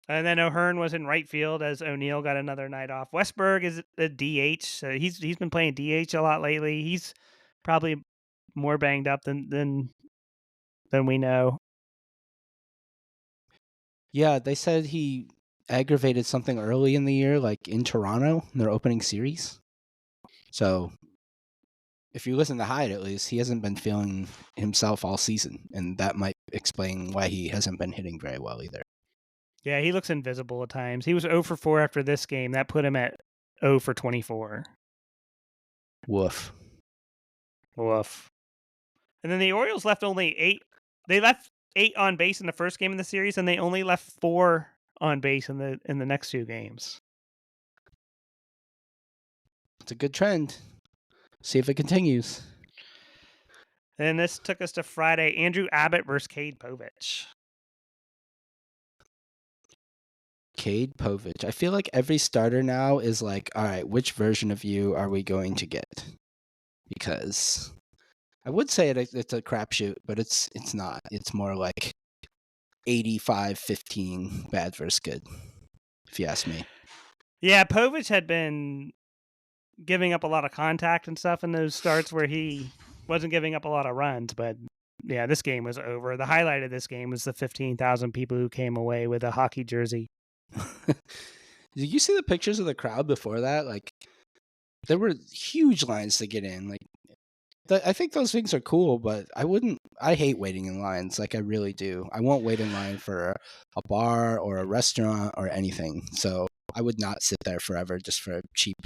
And then O'Hearn was in right field as O'Neill got another night off. Westberg is a DH. So he's been playing DH a lot lately. He's probably more banged up than we know. Yeah, they said he aggravated something early in the year, like in Toronto, in their opening series. So if you listen to Hyde, at least, he hasn't been feeling himself all season, and that might explain why he hasn't been hitting very well either. Yeah, he looks invisible at times. He was 0 for 4 after this game. That put him at 0 for 24. Woof. And then the Orioles left only 8. They left 8 on base in the first game of the series, and they only left 4 on base in the next 2 games. It's a good trend. See if it continues. And this took us to Friday. Andrew Abbott versus Cade Povich. Cade Povich. I feel like every starter now is like, all right, which version of you are we going to get? Because I would say it's a crapshoot, but it's not. It's more like 85-15 bad versus good, if you ask me. Yeah, Povich had been giving up a lot of contact and stuff in those starts where he wasn't giving up a lot of runs, but yeah, this game was over. The highlight of this game was the 15,000 people who came away with a hockey jersey. Did you see the pictures of the crowd before that? Like, there were huge lines to get in. Like, I think those things are cool, but I hate waiting in lines. Like, I really do. I won't wait in line for a bar or a restaurant or anything. So I would not sit there forever just for a cheap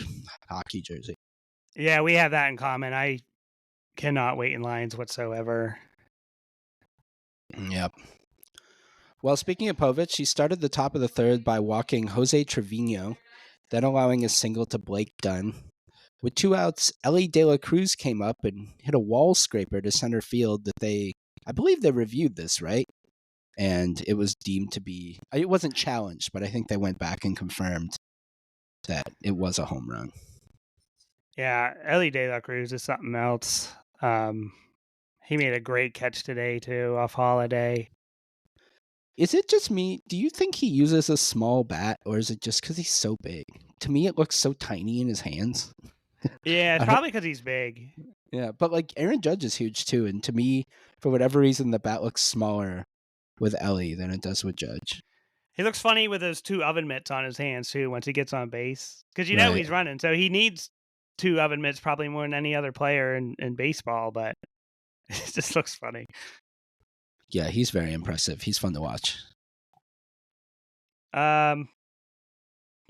hockey jersey. Yeah, we have that in common. I cannot wait in lines whatsoever. Yep. Well, speaking of Povich, he started the top of the third by walking Jose Trevino, then allowing a single to Blake Dunn. With 2 outs, Ellie De La Cruz came up and hit a wall scraper to center field that I believe they reviewed this, right? And it was deemed to be, it wasn't challenged, but I think they went back and confirmed that it was a home run. Yeah, Ellie De La Cruz is something else. He made a great catch today, too, off Holiday. Is it just me? Do you think he uses a small bat, or is it just because he's so big? To me, it looks so tiny in his hands. Yeah, it's probably because he's big. Yeah, but like Aaron Judge is huge too, and to me, for whatever reason, the bat looks smaller with Ellie than it does with Judge. He looks funny with those 2 oven mitts on his hands, too, once he gets on base. Because Right. he's running, so he needs 2 oven mitts probably more than any other player in baseball, but it just looks funny. Yeah, he's very impressive. He's fun to watch.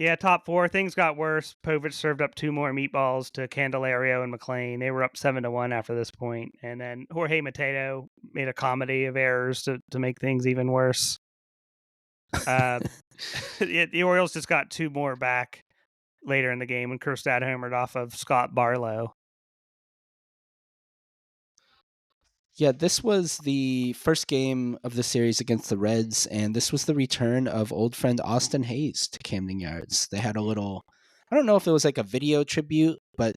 Yeah, top 4. Things got worse. Povich served up 2 more meatballs to Candelario and McLean. They were up 7-1 after this point. And then Jorge Mateo made a comedy of errors to make things even worse. The Orioles just got 2 more back later in the game when Kjerstad homered off of Scott Barlow. Yeah, this was the first game of the series against the Reds, and this was the return of old friend Austin Hayes to Camden Yards. They had a little, I don't know if it was like a video tribute, but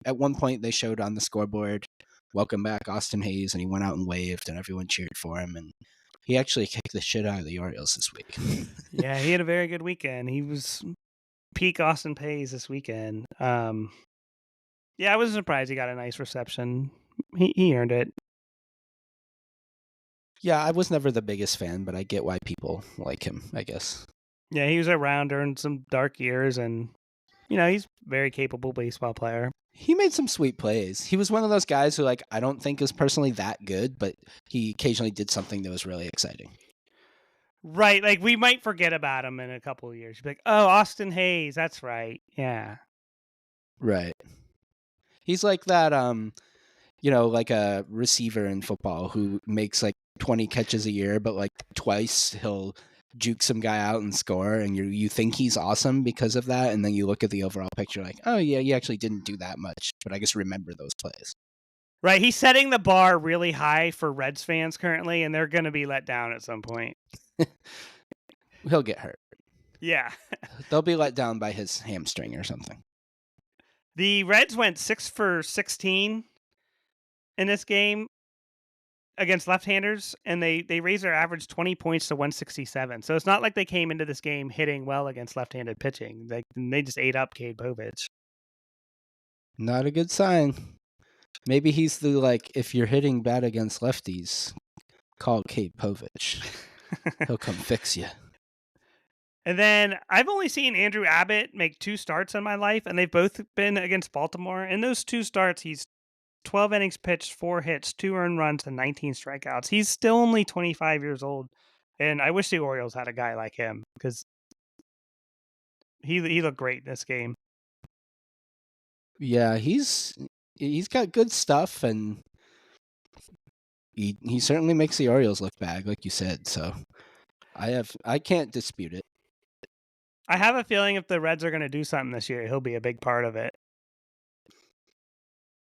at one point they showed on the scoreboard, "Welcome back, Austin Hayes," and he went out and waved, and everyone cheered for him, and he actually kicked the shit out of the Orioles this week. Yeah, he had a very good weekend. He was peak Austin Hayes this weekend. Yeah, I wasn't surprised he got a nice reception. He earned it. Yeah, I was never the biggest fan, but I get why people like him, I guess. Yeah, he was around during some dark years, and he's a very capable baseball player. He made some sweet plays. He was one of those guys who, like, I don't think is personally that good, but he occasionally did something that was really exciting. Right, like we might forget about him in a couple of years. You'd be like, "Oh, Austin Hayes, that's right." Yeah. Right. He's like that, like a receiver in football who makes like 20 catches a year, but like twice he'll juke some guy out and score, and you think he's awesome because of that, and then you look at the overall picture like, oh yeah, he actually didn't do that much, but I guess remember those plays. Right, he's setting the bar really high for Reds fans currently, and they're going to be let down at some point. He'll get hurt. Yeah. They'll be let down by his hamstring or something. The Reds went 6 for 16 in this game against left-handers, and they raised their average 20 points to 167. So it's not like they came into this game hitting well against left-handed pitching. They just ate up Cade Povich. Not a good sign. Maybe he's the, like, if you're hitting bad against lefties, call Cade Povich. He'll come fix you. And then I've only seen Andrew Abbott make 2 starts in my life, and they've both been against Baltimore. In those 2 starts, he's 12 innings pitched, 4 hits, 2 earned runs, and 19 strikeouts. He's still only 25 years old, and I wish the Orioles had a guy like him because he looked great this game. Yeah, he's got good stuff, and he certainly makes the Orioles look bad, like you said. So I can't dispute it. I have a feeling if the Reds are going to do something this year, he'll be a big part of it.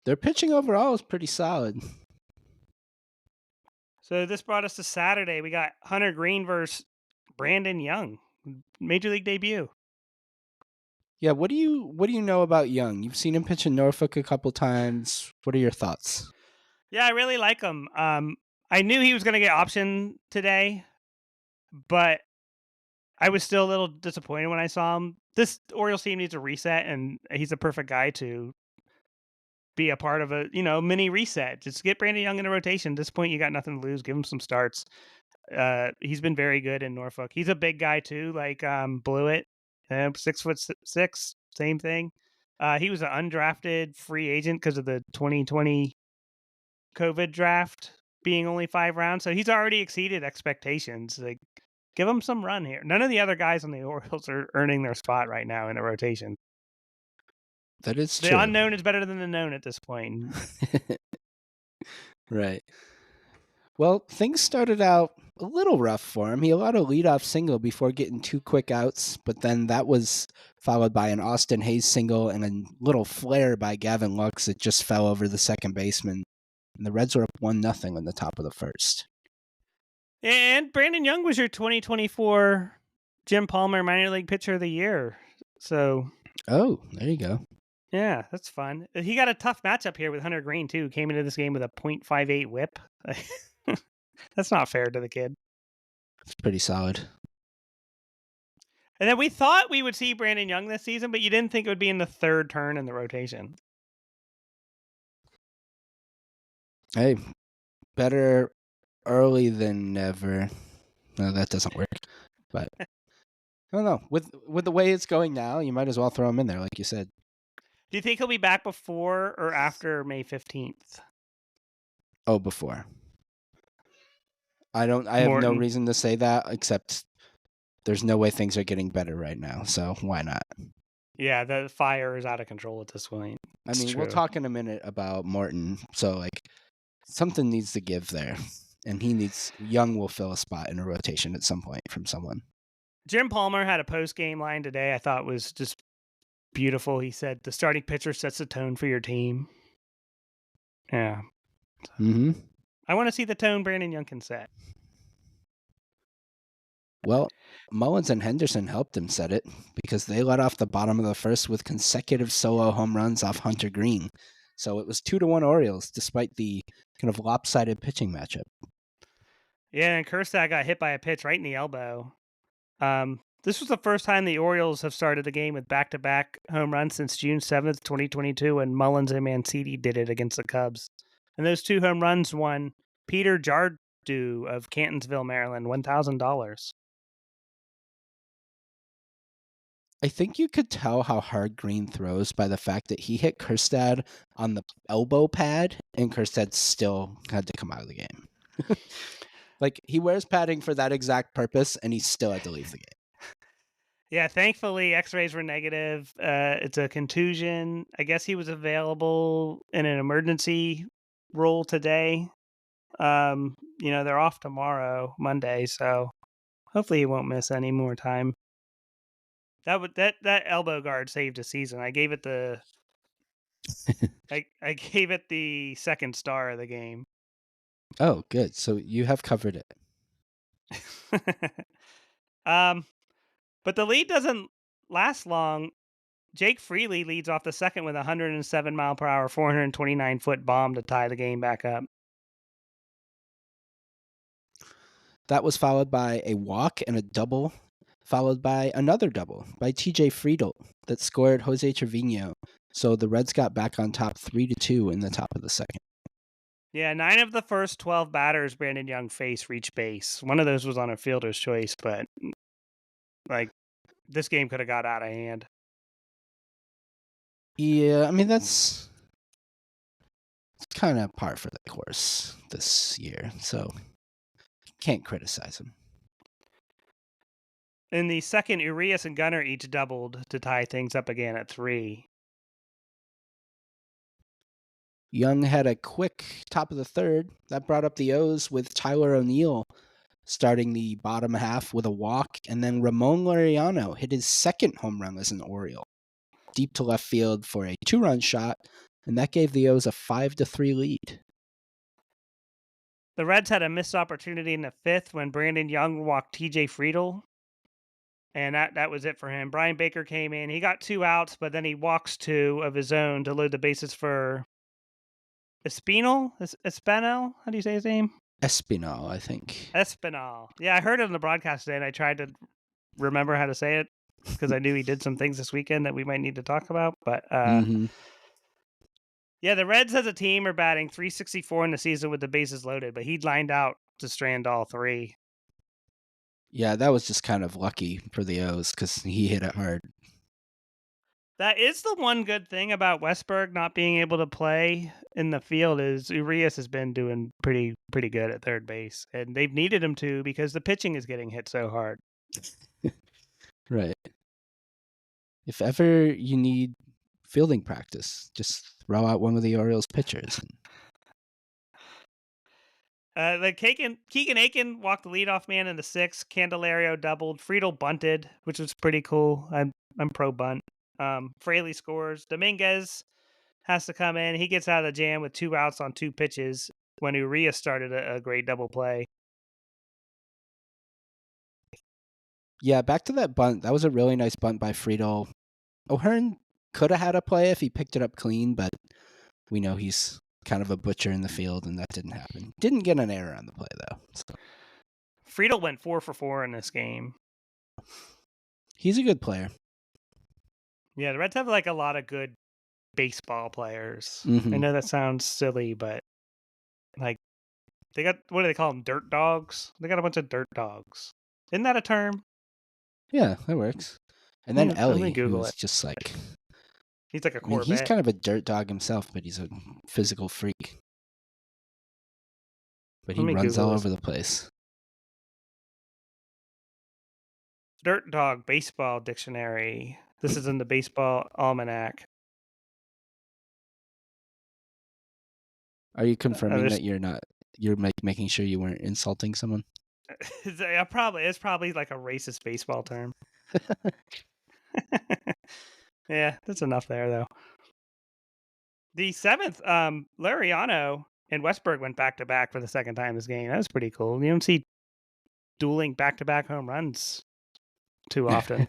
Their pitching overall is pretty solid. So this brought us to Saturday. We got Hunter Green versus Brandon Young, Major League debut. Yeah, what do you know about Young? You've seen him pitch in Norfolk a couple times. What are your thoughts? Yeah, I really like him. I knew he was going to get optioned today, but I was still a little disappointed when I saw him. This Orioles team needs a reset, and he's a perfect guy to be a part of a mini reset. Just get Brandon Young in a rotation. At this point, you got nothing to lose. Give him some starts. He's been very good in Norfolk. He's a big guy too. Like blew it. 6'6", same thing. He was an undrafted free agent because of the 2020 COVID draft being only 5 rounds. So he's already exceeded expectations. Like, give him some run here. None of the other guys on the Orioles are earning their spot right now in the rotation. That is The true. unknown is better than the known at this point. Right. Well, things started out a little rough for him. He allowed a leadoff single before getting 2 quick outs, but then that was followed by an Austin Hayes single and a little flare by Gavin Lux that just fell over the second baseman. And the Reds were up 1-0 in the top of the first. And Brandon Young was your 2024 Jim Palmer Minor League Pitcher of the Year. So, oh, there you go. Yeah, that's fun. He got a tough matchup here with Hunter Green too. Came into this game with a .58 WHIP. That's not fair to the kid. It's pretty solid. And then we thought we would see Brandon Young this season, but you didn't think it would be in the third turn in the rotation. Hey, better early than never. No, that doesn't work. But I don't know. With the way it's going now, you might as well throw him in there, like you said. Do you think he'll be back before or after May 15th? Oh, before. I have no reason to say that, except there's no way things are getting better right now, so why not? Yeah, the fire is out of control at this point. We'll talk in a minute about Morton, so something needs to give there. And Young will fill a spot in a rotation at some point from someone. Jim Palmer had a post-game line today I thought was just beautiful. He said, the starting pitcher sets the tone for your team. Yeah. Mm-hmm. I want to see the tone Brandon Young can set. Well, Mullins and Henderson helped him set it because they led off the bottom of the first with consecutive solo home runs off Hunter Green. So it was 2-1 Orioles, despite the kind of lopsided pitching matchup. Yeah, and Kjerstad got hit by a pitch right in the elbow. This was the first time the Orioles have started the game with back-to-back home runs since June 7th, 2022, when Mullins and Mancini did it against the Cubs. And those 2 home runs won Peter Jardu of Cantonsville, Maryland, $1,000. I think you could tell how hard Green throws by the fact that he hit Kjerstad on the elbow pad, and Kjerstad still had to come out of the game. Like, he wears padding for that exact purpose, and he still had to leave the game. Yeah, thankfully, x-rays were negative. It's a contusion. I guess he was available in an emergency role today. They're off tomorrow, Monday, so hopefully he won't miss any more time. That elbow guard saved a season. I gave it the I gave it the 2nd star of the game. Oh, good. So you have covered it. But the lead doesn't last long. Jake Freely leads off the second with a 107 mile per hour, 429 foot bomb to tie the game back up. That was followed by a walk and a double, followed by another double by TJ Friedel that scored Jose Trevino. So the Reds got back on top 3-2 in the top of the second. Yeah, 9 of the first 12 batters Brandon Young faced reached base. One of those was on a fielder's choice, but this game could have got out of hand. Yeah, that's kind of par for the course this year, so can't criticize him. In the second, Urias and Gunnar each doubled to tie things up again at 3. Young had a quick top of the third that brought up the O's with Tyler O'Neill starting the bottom half with a walk, and then Ramon Laureano hit his second home run as an Oriole, deep to left field for a 2-run shot, and that gave the O's a 5-3 lead. The Reds had a missed opportunity in the fifth when Brandon Young walked TJ Friedel, and that was it for him. Brian Baker came in. He got 2 outs, but then he walks 2 of his own to load the bases for Espinal? How do you say his name? Espinal, I think. Espinal. Yeah, I heard it on the broadcast today, and I tried to remember how to say it because I knew he did some things this weekend that we might need to talk about. But yeah, the Reds as a team are batting .364 in the season with the bases loaded, but he lined out to strand all 3. Yeah, that was just kind of lucky for the O's because he hit it hard. That is the one good thing about Westberg not being able to play in the field is Urias has been doing pretty good at third base, and they've needed him to because the pitching is getting hit so hard. Right. If ever you need fielding practice, just throw out one of the Orioles pitchers. Keegan Aiken walked the leadoff man in the 6th. Candelario doubled. Friedel bunted, which was pretty cool. I'm pro bunt. Fraley scores. Dominguez has to come in. He gets out of the jam with 2 outs on 2 pitches when Urias started a great double play. Yeah, back to that bunt. That was a really nice bunt by Friedel. O'Hearn could have had a play if he picked it up clean, but we know he's kind of a butcher in the field, and that didn't happen. Didn't get an error on the play, though. So. Friedel went 4 for 4 in this game. He's a good player. Yeah, the Reds have like a lot of good baseball players. Mm-hmm. I know that sounds silly, but like they got, what do they call them? Dirt dogs? They got a bunch of dirt dogs. Isn't that a term? Yeah, that works. And then Ellie, Google who's just like... He's like a Corvette. I mean, he's kind of a dirt dog himself, but he's a physical freak. But he runs all over the place. Dirt Dog Baseball Dictionary. This is in the Baseball Almanac. Are you confirming that you're making sure you weren't insulting someone? It's probably like a racist baseball term. Yeah, that's enough there, though. The 7th, Laureano and Westberg went back-to-back for the second time this game. That was pretty cool. You don't see dueling back-to-back home runs too often.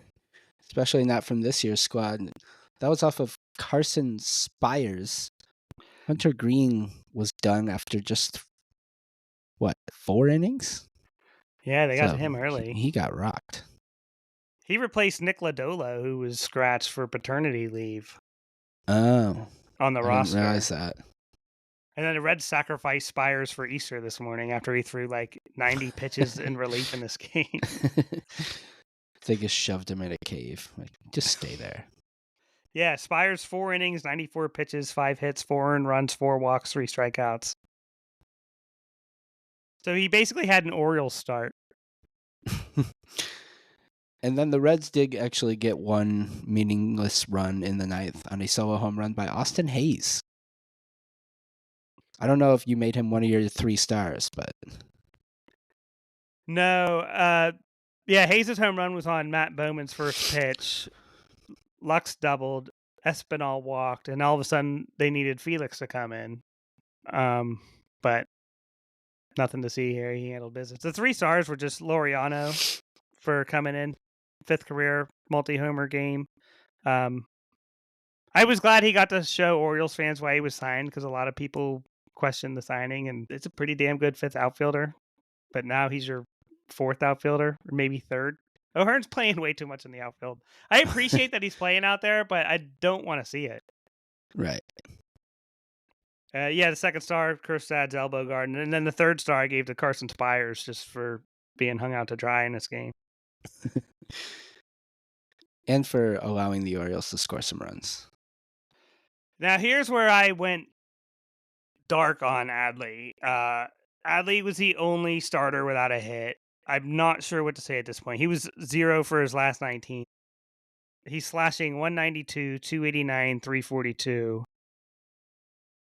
Especially not from this year's squad. That was off of Carson Spires. Hunter Green was done after just, 4 innings? Yeah, they got to him early. He got rocked. He replaced Nick Lodolo, who was scratched for paternity leave. Oh. On the roster. I didn't realize that. And then the Reds sacrificed Spires for Easter this morning after he threw like 90 pitches in relief in this game. They just shoved him in a cave. Like, just stay there. Yeah, Spires 4 innings, 94 pitches, 5 hits, 4 earned runs, 4 walks, 3 strikeouts. So he basically had an Orioles start. And then the Reds did actually get one meaningless run in the 9th on a solo home run by Austin Hayes. I don't know if you made him one of your 3 stars, but... No, yeah, Hayes' home run was on Matt Bowman's first pitch. Lux doubled, Espinal walked, and all of a sudden they needed Felix to come in. But nothing to see here. He handled business. The 3 stars were just Laureano for coming in. 5th career multi-homer game. I was glad he got to show Orioles fans why he was signed, because a lot of people questioned the signing, and it's a pretty damn good 5th outfielder. But now he's your 4th outfielder, or maybe 3rd. O'Hearn's playing way too much in the outfield. I appreciate that he's playing out there, but I don't want to see it. Right. Yeah, the 2nd star, Kjerstad's elbow guard, and then the 3rd star I gave to Carson Spires just for being hung out to dry in this game. And for allowing the Orioles to score some runs. Now, here's where I went dark on Adley. Adley was the only starter without a hit. I'm not sure what to say at this point. He was 0 for his last 19. He's slashing 192, 289, 342.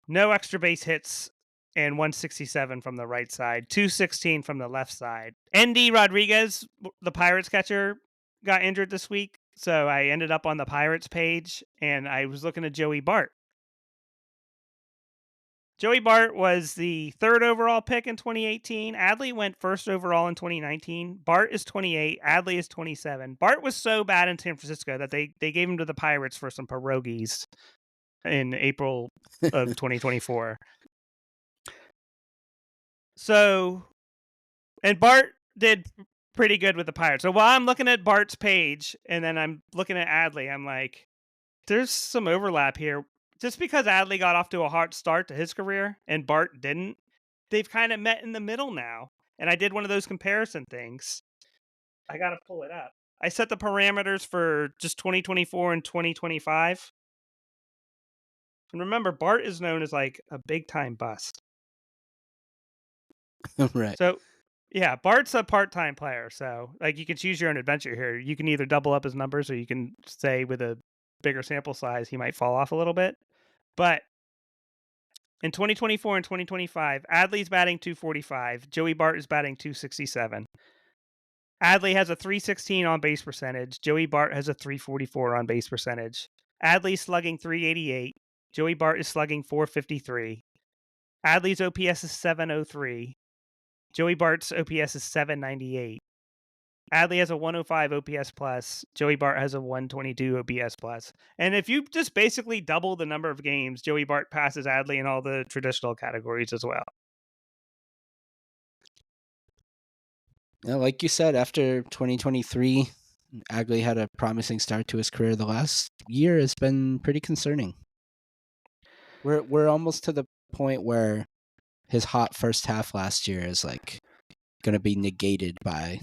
No extra base hits and 167 from the right side, 216 from the left side. Adley Rodriguez, the Pirates catcher, got injured this week, so I ended up on the Pirates page, and I was looking at Joey Bart. Joey Bart was the 3rd overall pick in 2018. Adley went 1st overall in 2019. Bart is 28. Adley is 27. Bart was so bad in San Francisco that they gave him to the Pirates for some pierogies in April of 2024. So, and Bart did pretty good with the Pirates. So while I'm looking at Bart's page and then I'm looking at Adley, I'm like, there's some overlap here. Just because Adley got off to a hot start to his career and Bart didn't, they've kind of met in the middle now. And I did one of those comparison things. I got to pull it up. I set the parameters for just 2024 and 2025. And remember, Bart is known as like a big time bust. Right. So, yeah, Bart's a part-time player. So, like, you can choose your own adventure here. You can either double up his numbers or you can say with a bigger sample size, he might fall off a little bit. But in 2024 and 2025, Adley's batting 245. Joey Bart is batting 267. Adley has a 316 on base percentage. Joey Bart has a 344 on base percentage. Adley's slugging 388. Joey Bart is slugging 453. Adley's OPS is 703. Joey Bart's OPS is 798. Adley has a 105 OPS plus. Joey Bart has a 122 OPS plus. And if you just basically double the number of games, Joey Bart passes Adley in all the traditional categories as well. Yeah, like you said, after 2023, Adley had a promising start to his career. The last year has been pretty concerning. We're almost to the point where his hot first half last year is like going to be negated by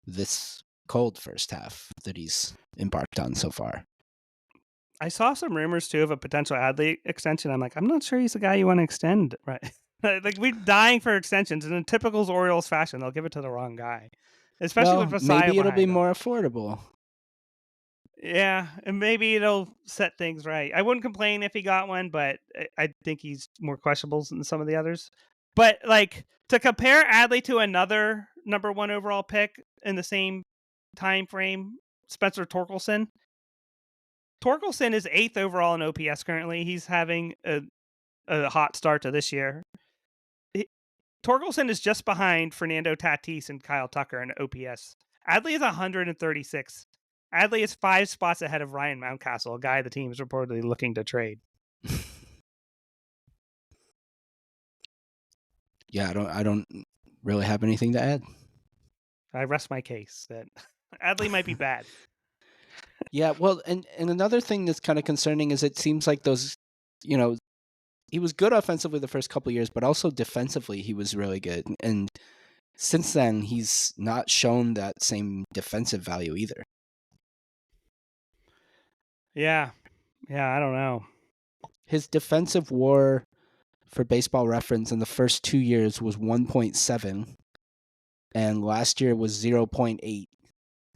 this cold first half that he's embarked on so far. I saw some rumors too of a potential Adley extension. I'm like, I'm not sure he's the guy you want to extend, right? Like, we're dying for extensions, and in typical Orioles fashion, they'll give it to the wrong guy, especially with Vasai maybe it'll be behind him. more affordable. Yeah, and maybe it'll set things right. I wouldn't complain if he got one, but I think he's more questionable than some of the others. But like, to compare Adley to another number 1 overall pick in the same time frame, Spencer Torkelson. Torkelson is 8th overall in OPS currently. He's having a hot start to this year. Torkelson is just behind Fernando Tatis and Kyle Tucker in OPS. Adley is 136. Adley is 5 spots ahead of Ryan Mountcastle, a guy the team is reportedly looking to trade. Yeah, I don't really have anything to add. I rest my case that Adley might be bad. Yeah, well, and another thing that's kind of concerning is it seems like those, he was good offensively the first couple of years, but also defensively he was really good. And since then, he's not shown that same defensive value either. Yeah, I don't know. His defensive WAR for Baseball Reference in the first 2 years was 1.7, and last year was 0.8.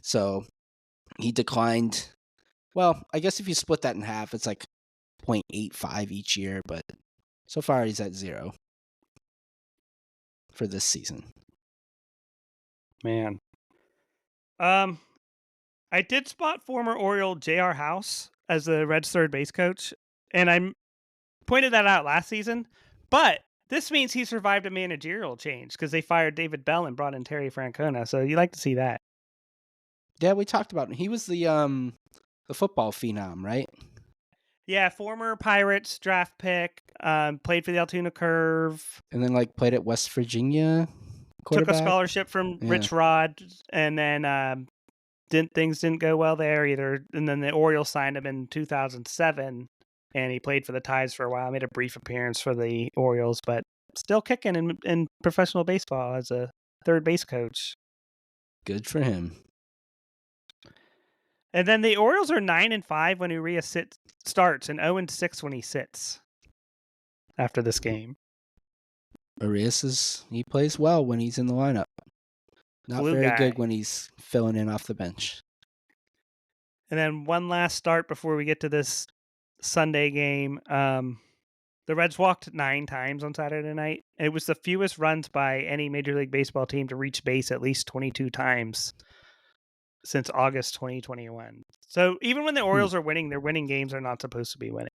So he declined. Well, I guess if you split that in half, it's like 0.85 each year, but so far he's at 0 for this season. Man. I did spot former Oriole J.R. House as the Reds' third base coach, and I pointed that out last season, but this means he survived a managerial change because they fired David Bell and brought in Terry Francona, so you like to see that. Yeah, we talked about him. He was the football phenom, right? Yeah, former Pirates draft pick, played for the Altoona Curve. And then played at West Virginia. Took a scholarship from Rich Rod, and then things didn't go well there either. And then the Orioles signed him in 2007, and he played for the Tides for a while. Made a brief appearance for the Orioles, but still kicking in professional baseball as a third base coach. Good for him. And then the Orioles are 9-5 when Urias starts, and 0-6 when he sits. After this game, Urias he plays well when he's in the lineup. Not Blue very guy. good when he's filling in off the bench. And then one last start before we get to this Sunday game. The Reds walked 9 times on Saturday night. It was the fewest runs by any Major League Baseball team to reach base at least 22 times since August 2021. So even when the Orioles are winning, their winning games are not supposed to be winning.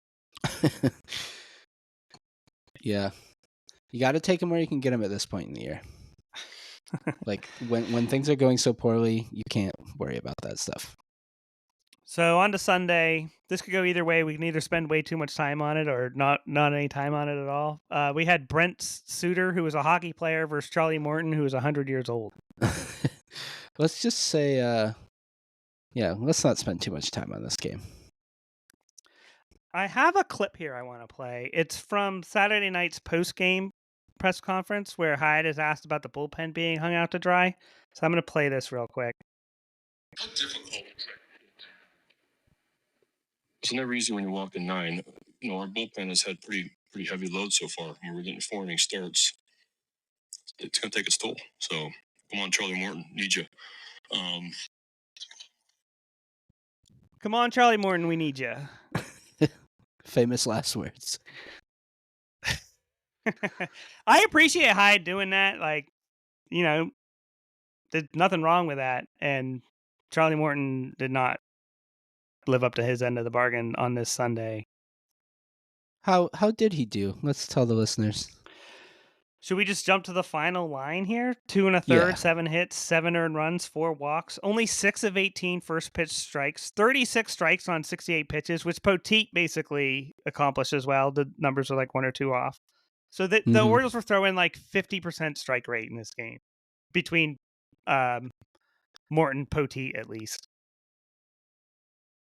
Yeah. You got to take them where you can get them at this point in the year. Like when things are going so poorly, you can't worry about that stuff. So on to Sunday. This could go either way. We can either spend way too much time on it or not any time on it at all. We had Brent Suter, who was a hockey player, versus Charlie Morton, who was 100 years old. Let's just say, let's not spend too much time on this game. I have a clip here I want to play. It's from Saturday night's post-game press conference where Hyde is asked about the bullpen being hung out to dry. So I'm going to play this real quick. How difficult? It's never easy when you walk in 9. Our bullpen has had pretty heavy load so far. We're getting 4 inning starts. It's going to take its toll. So come on, Charlie Morton, need you. Come on, Charlie Morton, we need you. Famous last words. I appreciate Hyde doing that. Like, there's nothing wrong with that. And Charlie Morton did not live up to his end of the bargain on this Sunday. How did he do? Let's tell the listeners. Should we just jump to the final line here? 2 1/3, 7 hits, 7 earned runs, 4 walks, only 6 of 18 first pitch strikes, 36 strikes on 68 pitches, which Poteet basically accomplished as well. The numbers are like 1 or 2 off. So the Orioles were throwing like 50% strike rate in this game between Morton, Poteet at least.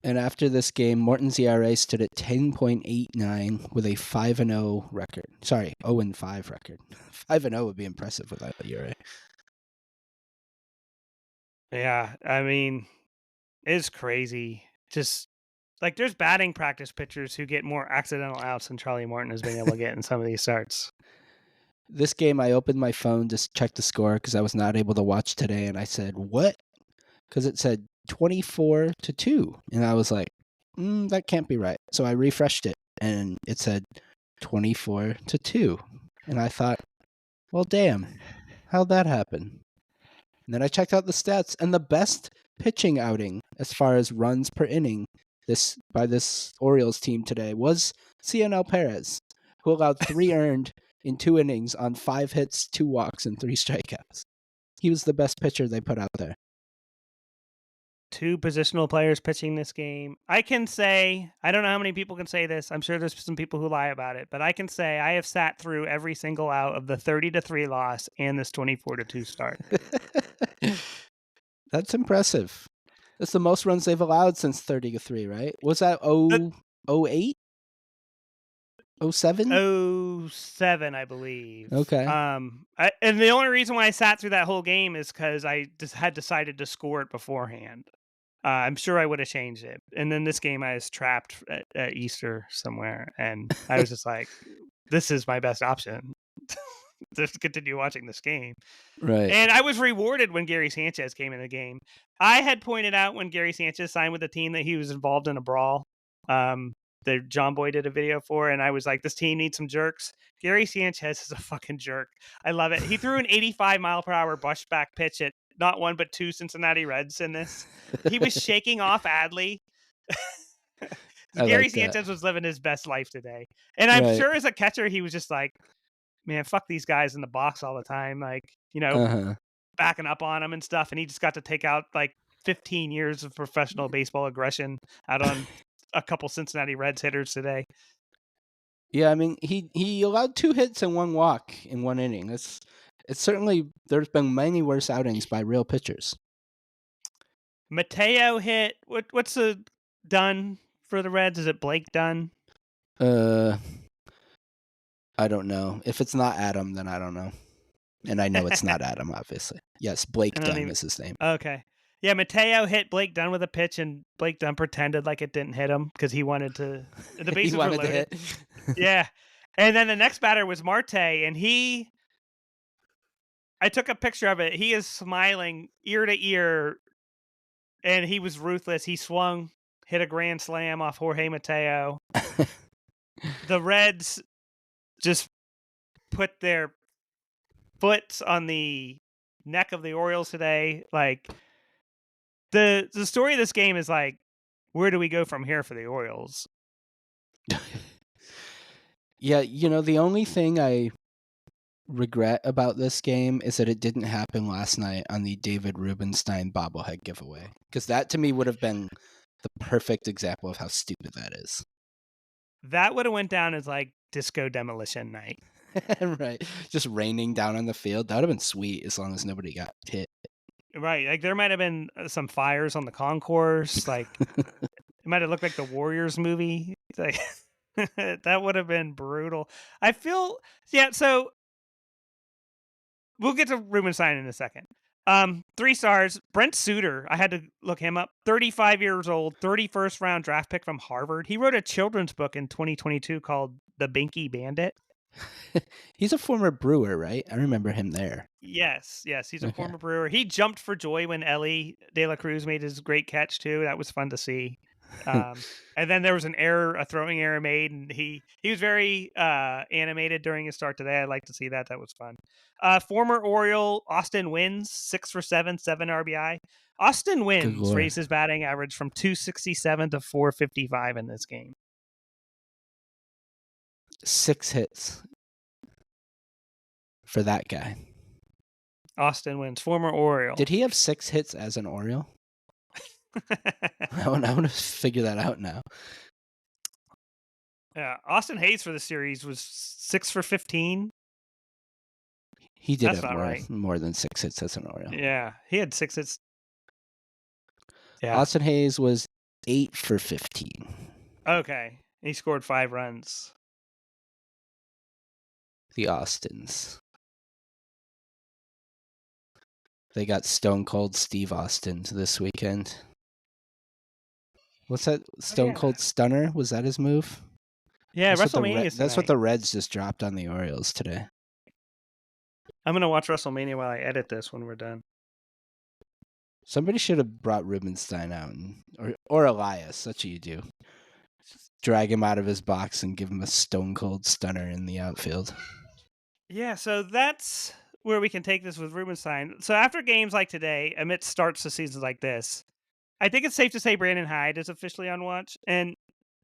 And after this game, Morton's ERA stood at 10.89 with a 5-0 record. Sorry, 0-5 record. 5-0 would be impressive without the ERA. Yeah, I mean, it's crazy. Just like there's batting practice pitchers who get more accidental outs than Charlie Morton has been able to get in some of these starts. This game, I opened my phone to check the score because I was not able to watch today, and I said, what? Because it said 24-2, and I was like, that can't be right. So I refreshed it, and it said 24-2, and I thought, well, damn, how'd that happen? And then I checked out the stats, and the best pitching outing as far as runs per inning by this Orioles team today was Cionel Perez, who allowed 3 earned in 2 innings on 5 hits, 2 walks, and 3 strikeouts. He was the best pitcher they put out there. 2 positional players pitching this game. I can say, I don't know how many people can say this. I'm sure there's some people who lie about it, but I can say I have sat through every single out of the 30-3 loss and this 24-2 start. That's impressive. That's the most runs they've allowed since 30-3, right? Was that 08? 07? 07, I believe. Okay. And the only reason why I sat through that whole game is because I just had decided to score it beforehand. I'm sure I would have changed it. And then this game I was trapped at Easter somewhere, and I was just like, this is my best option. Just continue watching this game. Right. And I was rewarded when Gary Sanchez came in the game. I had pointed out when Gary Sanchez signed with the team that he was involved in a brawl. That John Boy did a video for, and I was like, this team needs some jerks. Gary Sanchez is a fucking jerk. I love it. He threw an 85-mile-per-hour brushback pitch at not 1 but 2 Cincinnati Reds in this. He was shaking off Adley. Gary Sanchez was living his best life today. And I'm sure as a catcher, he was just like, man, fuck these guys in the box all the time. Like, backing up on them and stuff. And he just got to take out like 15 years of professional baseball aggression out on a couple Cincinnati Reds hitters today. Yeah, I mean, he allowed 2 hits and 1 walk in 1 inning. It's certainly, there's been many worse outings by real pitchers. Mateo hit. What's the Dunn for the Reds? Is it Blake Dunn? I don't know. If it's not Adam, then I don't know. And I know it's not Adam, obviously. Yes, Blake Dunn is his name. Okay. Yeah, Mateo hit Blake Dunn with a pitch, and Blake Dunn pretended like it didn't hit him because he wanted to. The bases were loaded. To hit. Yeah. And then the next batter was Marte, and I took a picture of it. He is smiling ear to ear, and he was ruthless. He swung, hit a grand slam off Jorge Mateo. The Reds just put their foot on the neck of the Orioles today. Like the story of this game is like, where do we go from here for the Orioles? Yeah, the only thing I regret about this game is that it didn't happen last night on the David Rubenstein bobblehead giveaway, because that to me would have been the perfect example of how stupid that is. That would have went down as like disco demolition night. Right, just raining down on the field. That would have been sweet as long as nobody got hit. Right, like there might have been some fires on the concourse. Like it might have looked like the Warriors movie. Like that would have been brutal. I feel so we'll get to Rubenstein in a second. 3 stars. Brent Suter, I had to look him up. 35 years old, 31st round draft pick from Harvard. He wrote a children's book in 2022 called The Binky Bandit. He's a former Brewer, right? I remember him there. Yes, he's a former Brewer. He jumped for joy when Ellie De La Cruz made his great catch too. That was fun to see. And then there was a throwing error made, and he was very animated during his start today. I'd like to see that. That was fun. Former Oriole Austin Wynns, 6 for 7 RBI. Austin Wynns raised his batting average from 267 to 455 in this game. 6 hits for that guy. Austin Wynns, former Oriole. Did he have 6 hits as an Oriole? I want to figure that out now. Yeah, Austin Hayes for the series was 6 for 15. He did have more than 6 hits as an Oriole. Yeah, he had 6 hits. Yeah. Austin Hayes was 8 for 15. Okay, he scored 5 runs. The Austins. They got Stone Cold Steve Austin this weekend. What's that? Stone Cold Stunner? Was that his move? Yeah, WrestleMania. That's what the Reds just dropped on the Orioles today. I'm going to watch WrestleMania while I edit this when we're done. Somebody should have brought Rubenstein out, or Elias. That's what you do. Drag him out of his box and give him a Stone Cold Stunner in the outfield. Yeah, so that's where we can take this with Rubenstein. So after games like today, amidst starts to seasons like this, I think it's safe to say Brandon Hyde is officially on watch. And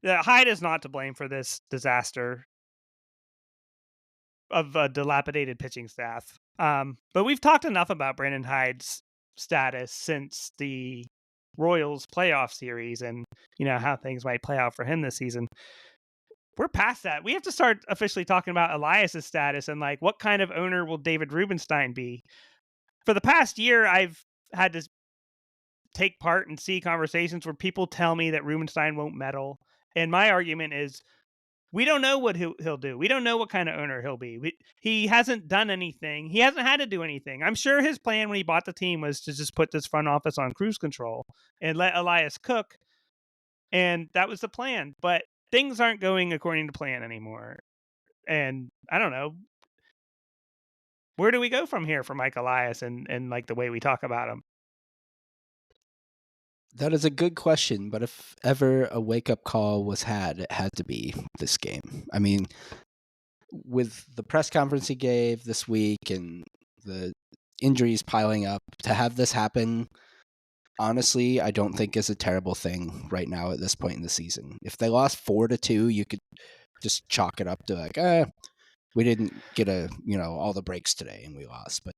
Hyde is not to blame for this disaster of a dilapidated pitching staff. But we've talked enough about Brandon Hyde's status since the Royals playoff series and, how things might play out for him this season. We're past that. We have to start officially talking about Elias's status and like what kind of owner will David Rubenstein be? For the past year, I've had to take part and see conversations where people tell me that Rubenstein won't meddle. And my argument is we don't know what he'll do. We don't know what kind of owner he'll be. He hasn't done anything. He hasn't had to do anything. I'm sure his plan when he bought the team was to just put this front office on cruise control and let Elias cook. And that was the plan. But things aren't going according to plan anymore. And I don't know. Where do we go from here for Mike Elias and like the way we talk about him? That is a good question, but if ever a wake-up call was had, it had to be this game. I mean, with the press conference he gave this week and the injuries piling up, to have this happen, honestly, I don't think is a terrible thing right now at this point in the season. If they lost 4-2, you could just chalk it up to like, we didn't get all the breaks today and we lost. But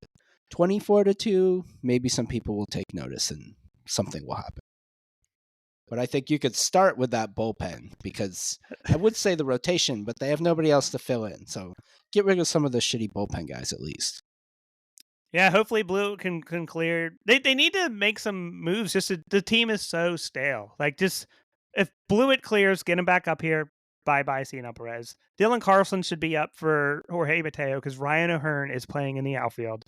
24-2, maybe some people will take notice and something will happen. But I think you could start with that bullpen because I would say the rotation, but they have nobody else to fill in. So get rid of some of the shitty bullpen guys at least. Yeah, hopefully Blue can clear. They need to make some moves. The team is so stale. Like just if Blewett clears, get him back up here. Bye, Ciena Perez. Dylan Carlson should be up for Jorge Mateo because Ryan O'Hearn is playing in the outfield.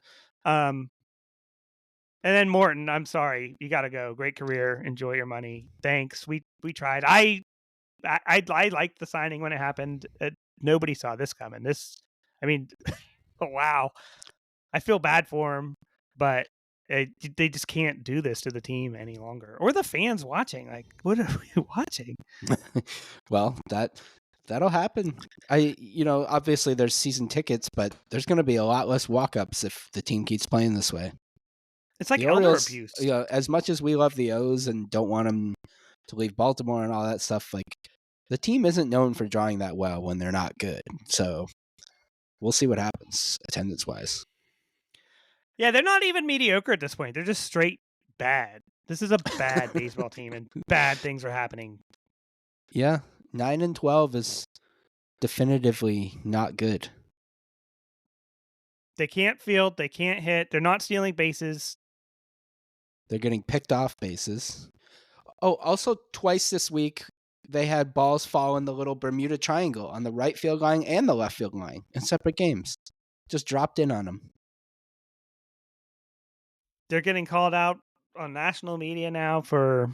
And then Morton, I'm sorry, you got to go. Great career. Enjoy your money. Thanks. We tried. I liked the signing when it happened. Nobody saw this coming. Wow. I feel bad for him, but they just can't do this to the team any longer. Or the fans watching. Like, what are we watching? Well, that That'll happen. Obviously there's season tickets, but there's going to be a lot less walk-ups if the team keeps playing this way. It's like The elder Orioles, abuse. as much as we love the O's and don't want them to leave Baltimore and all that stuff, like the team isn't known for drawing that well when they're not good. So we'll see what happens attendance-wise. Yeah, they're not even mediocre at this point. They're just straight bad. This is a bad baseball team, and bad things are happening. Yeah, 9-12 is definitively not good. They can't field. They can't hit. They're not stealing bases. They're getting picked off bases. Oh, also twice this week, they had balls fall in the little Bermuda Triangle on the right field line and the left field line in separate games. Just dropped in on them. They're getting called out on national media now for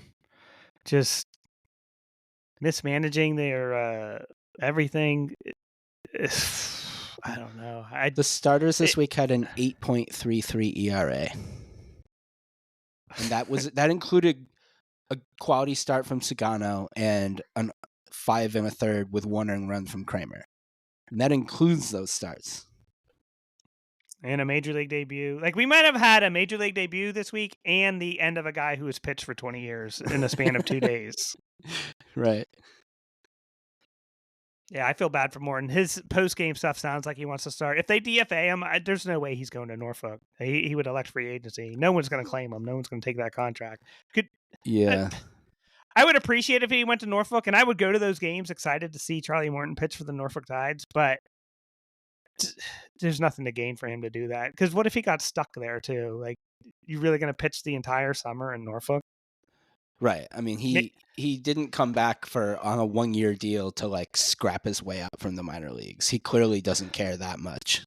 just mismanaging their everything. I don't know. The starters this week had an 8.33 ERA. And that included a quality start from Sagano and a 5 1/3 with one earned run from Kramer. And that includes those starts. And a major league debut. Like, we might have had a major league debut this week and the end of a guy who has pitched for 20 years in the span of 2 days. Right. Yeah, I feel bad for Morton. His post-game stuff sounds like he wants to start. If they DFA him, there's no way he's going to Norfolk. He would elect free agency. No one's going to claim him. No one's going to take that contract. Yeah. I would appreciate if he went to Norfolk, and I would go to those games excited to see Charlie Morton pitch for the Norfolk Tides, but there's nothing to gain for him to do that. Because what if he got stuck there, too? Like, you really going to pitch the entire summer in Norfolk? Right. I mean, he didn't come back on a 1-year deal to like scrap his way up from the minor leagues. He clearly doesn't care that much,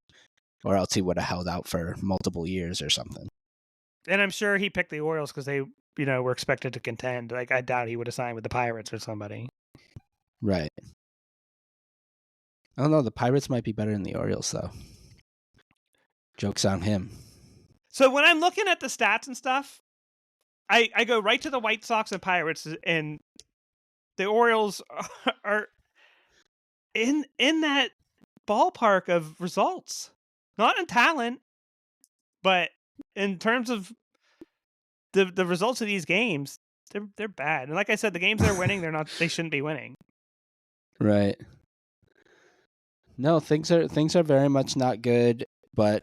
or else he would have held out for multiple years or something. And I'm sure he picked the Orioles because they, were expected to contend. Like, I doubt he would have signed with the Pirates or somebody. Right. I don't know. The Pirates might be better than the Orioles, though. Joke's on him. So when I'm looking at the stats and stuff, I go right to the White Sox and Pirates, and the Orioles are in that ballpark of results. Not in talent, but in terms of the results of these games, they're bad. And like I said, the games they're winning, they shouldn't be winning. Right. No, things are very much not good, but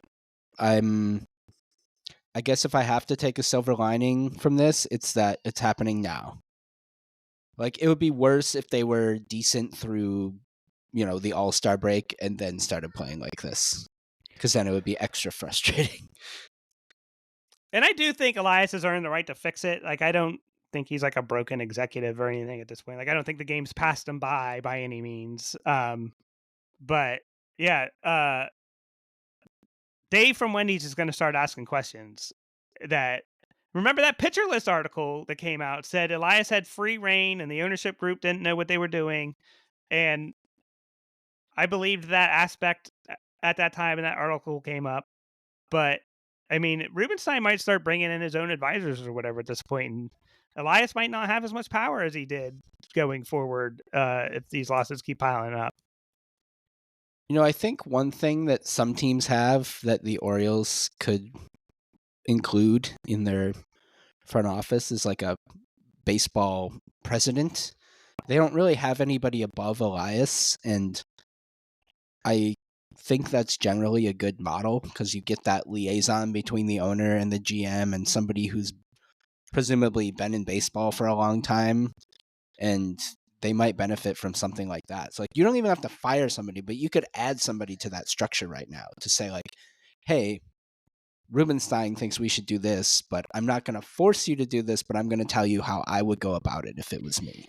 I guess if I have to take a silver lining from this, it's that it's happening now. Like, it would be worse if they were decent through, the All-Star break and then started playing like this, because then it would be extra frustrating. And I do think Elias has earned the right to fix it. Like, I don't think he's like a broken executive or anything at this point. Like, I don't think the game's passed him by any means. But yeah, Dave from Wendy's is going to start asking questions. Remember that pitcher list article that came out said Elias had free reign and the ownership group didn't know what they were doing. And I believed that aspect at that time, and that article came up. But I mean, Rubenstein might start bringing in his own advisors or whatever at this point, and Elias might not have as much power as he did going forward if these losses keep piling up. I think one thing that some teams have that the Orioles could include in their front office is like a baseball president. They don't really have anybody above Elias, and I think that's generally a good model because you get that liaison between the owner and the GM and somebody who's presumably been in baseball for a long time, and they might benefit from something like that. So like, you don't even have to fire somebody, but you could add somebody to that structure right now to say like, hey, Rubenstein thinks we should do this, but I'm not going to force you to do this, but I'm going to tell you how I would go about it if it was me.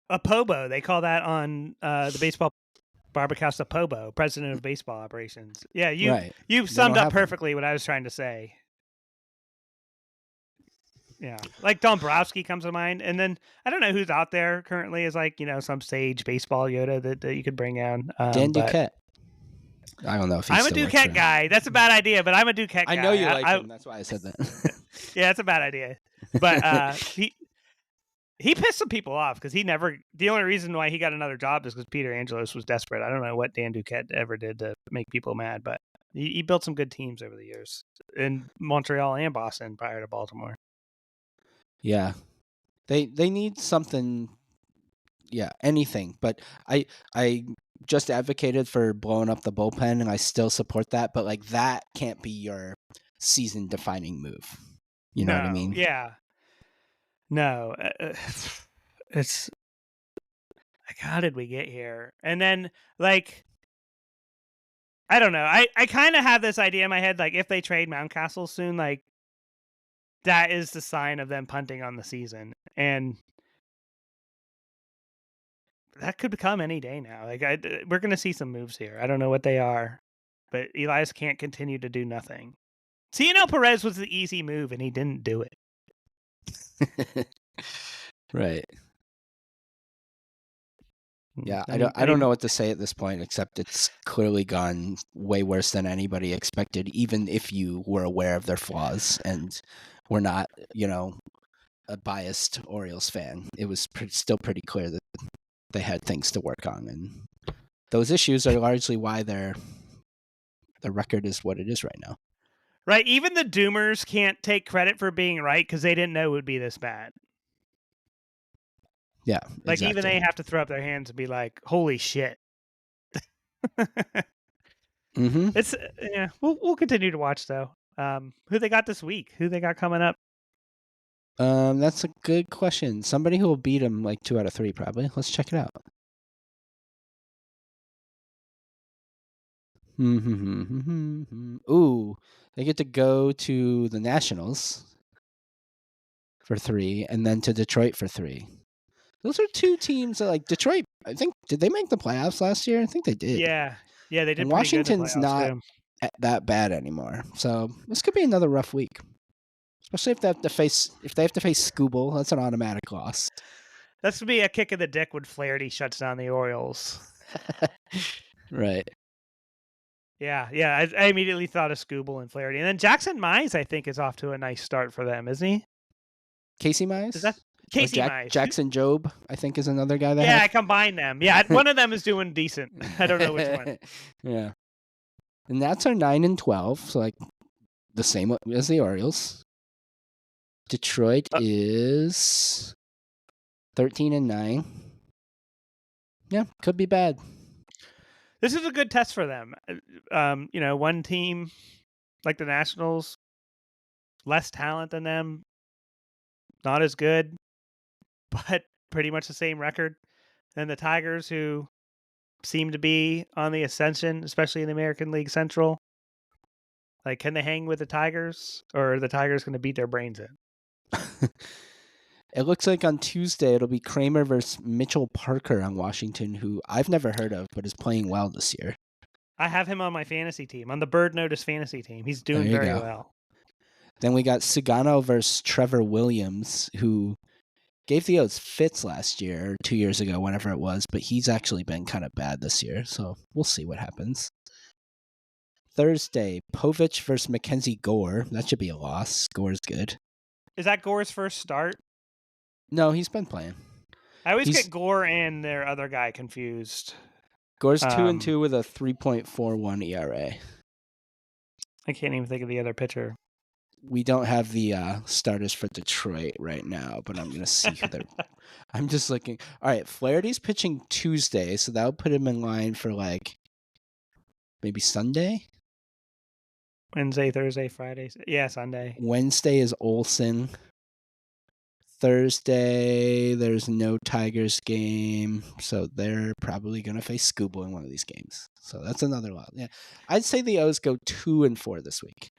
A POBO, they call that on the baseball Barbercast, a POBO, president of baseball operations. Yeah, you summed up perfectly what I was trying to say. Yeah, like Dombrowski comes to mind, and then I don't know who's out there currently is like some sage baseball Yoda that you could bring on. Dan Duquette. I don't know if he's I'm a Duquette guy. That's a bad idea, but I'm a Duquette guy. I know you like him. That's why I said that. Yeah, that's a bad idea. But He pissed some people off because the only reason why he got another job is because Peter Angelos was desperate. I don't know what Dan Duquette ever did to make people mad, but he built some good teams over the years in Montreal and Boston prior to Baltimore. Yeah. They need something, anything. But I just advocated for blowing up the bullpen, and I still support that, but like that can't be your season defining move. You know what I mean? Yeah. No. It's like, how did we get here? And then, like, I don't know. I kind of have this idea in my head, like, if they trade Mountcastle soon, like, that is the sign of them punting on the season. And that could come any day now. Like, we're going to see some moves here. I don't know what they are, but Elias can't continue to do nothing. Cionel Perez was the easy move, and he didn't do it. Right. Yeah, I don't know what to say at this point, except it's clearly gone way worse than anybody expected, even if you were aware of their flaws and were not, a biased Orioles fan. It was still pretty clear that they had things to work on, and those issues are largely why their record is what it is right now. Right, even the doomers can't take credit for being right because they didn't know it would be this bad. Yeah, like exactly. Even they have to throw up their hands and be like, "Holy shit!" Mm-hmm. It's We'll continue to watch though. Who they got this week? Who they got coming up? That's a good question. Somebody who will beat them like 2 out of 3 probably. Let's check it out. Ooh, they get to go to the Nationals for 3, and then to Detroit for 3. Those are 2 teams that, like, Detroit, I think, did they make the playoffs last year? I think they did. Yeah, they did. And pretty Washington's good in the playoffs, not too. that bad anymore. So this could be another rough week, especially if they have to face Skubal. That's an automatic loss. That's gonna be a kick in the dick when Flaherty shuts down the Orioles. Right. Yeah. I immediately thought of Skubal and Flaherty, and then Jackson Mize, I think, is off to a nice start for them, isn't he? Casey Mize? Is that Casey Mize? Jackson Jobe, I think, is another guy that. Yeah, I combined them. Yeah, one of them is doing decent. I don't know which one. Yeah. And that's our 9-12, so like the same as the Orioles. Detroit is 13-9. Yeah, could be bad. This is a good test for them. One team like the Nationals, less talent than them, not as good, but pretty much the same record. And the Tigers, who seem to be on the ascension, especially in the American League Central. Like, can they hang with the Tigers, or are the Tigers going to beat their brains in? It looks like on Tuesday it'll be Kramer versus Mitchell Parker on Washington, who I've never heard of, but is playing well this year. I have him on my fantasy team, on the Bird Notice fantasy team. He's doing very well. Then we got Sugano versus Trevor Williams, who gave the O's fits last year, or 2 years ago, whenever it was, but he's actually been kind of bad this year, so we'll see what happens. Thursday, Povich versus Mackenzie Gore. That should be a loss. Gore's good. Is that Gore's first start? No, he's been playing. I always get Gore and their other guy confused. Gore's 2-2 with a 3.41 ERA. I can't even think of the other pitcher. We don't have the starters for Detroit right now, but I'm going to see who they're... I'm just looking. All right, Flaherty's pitching Tuesday, so that would put him in line for, like, maybe Sunday? Wednesday, Thursday, Friday. Yeah, Sunday. Wednesday is Olsen. Thursday, there's no Tigers game, so they're probably going to face Skubal in one of these games. So that's another lot. Yeah, I'd say the O's go 2-4 this week.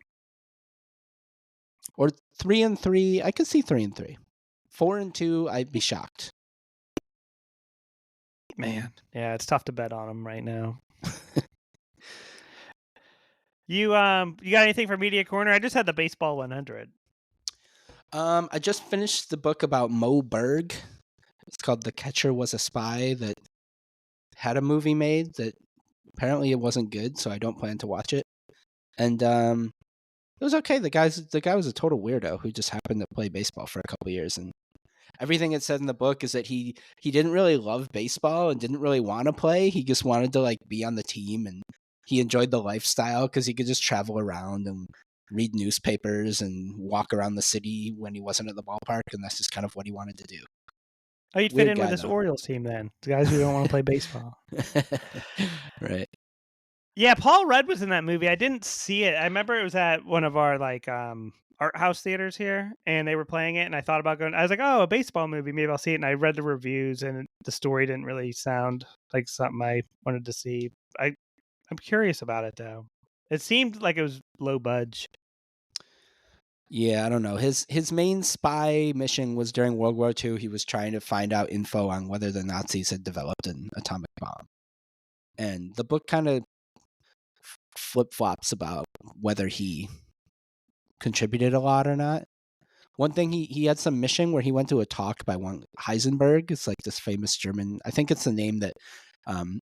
Or 3-3. I could see 3-3. 4-2. I'd be shocked. Man, yeah, it's tough to bet on them right now. You got anything for Media Corner? I just had the Baseball 100. I just finished the book about Mo Berg. It's called The Catcher Was a Spy, that had a movie made that apparently it wasn't good, so I don't plan to watch it. And it was okay. The guy was a total weirdo who just happened to play baseball for a couple of years, and everything it said in the book is that he didn't really love baseball and didn't really want to play. He just wanted to like be on the team, and he enjoyed the lifestyle because he could just travel around and read newspapers and walk around the city when he wasn't at the ballpark, and that's just kind of what he wanted to do. Oh, you'd fit Weird in guy, with this though. Orioles team then. The guys who don't want to play baseball. Right. Yeah, Paul Rudd was in that movie. I didn't see it. I remember it was at one of our like art house theaters here, and they were playing it, and I thought about going. I was like, oh, a baseball movie, maybe I'll see it. And I read the reviews, and the story didn't really sound like something I wanted to see. I'm curious about it though. It seemed like it was low budge. Yeah, I don't know. His main spy mission was during World War II. He was trying to find out info on whether the Nazis had developed an atomic bomb. And the book kind of flip-flops about whether he contributed a lot or not. One thing, he had some mission where he went to a talk by one Heisenberg. It's like this famous German, I think it's the name that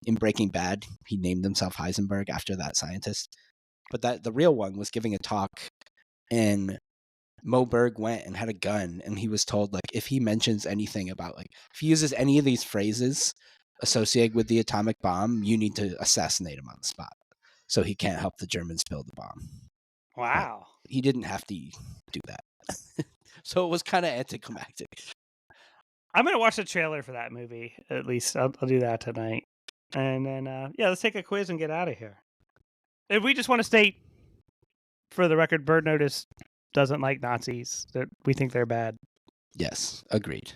in Breaking Bad, he named himself Heisenberg after that scientist. But that the real one was giving a talk, and Mo Berg went and had a gun, and he was told, like, if he mentions anything about, like, if he uses any of these phrases associated with the atomic bomb, you need to assassinate him on the spot. So he can't help the Germans build the bomb. Wow. But he didn't have to do that. So it was kind of anticlimactic. I'm going to watch the trailer for that movie, at least. I'll do that tonight. And then, yeah, let's take a quiz and get out of here. If we just want to state, for the record, Bird Notice doesn't like Nazis. We think they're bad. Yes, agreed.